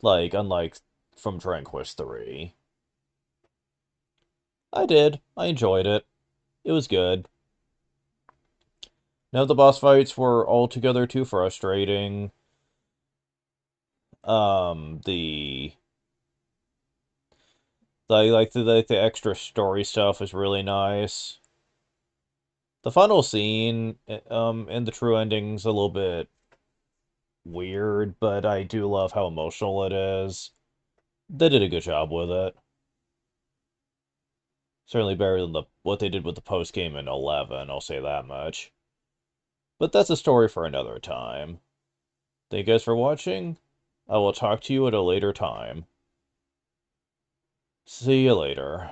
Like, unlike from Tranquist 3. I did. I enjoyed it. It was good. None of the boss fights were altogether too frustrating. The extra story stuff is really nice. The final scene, and the true ending's a little bit weird, but I do love how emotional it is. They did a good job with it. Certainly better than what they did with the post-game in 11, I'll say that much. But that's a story for another time. Thank you guys for watching. I will talk to you at a later time. See you later.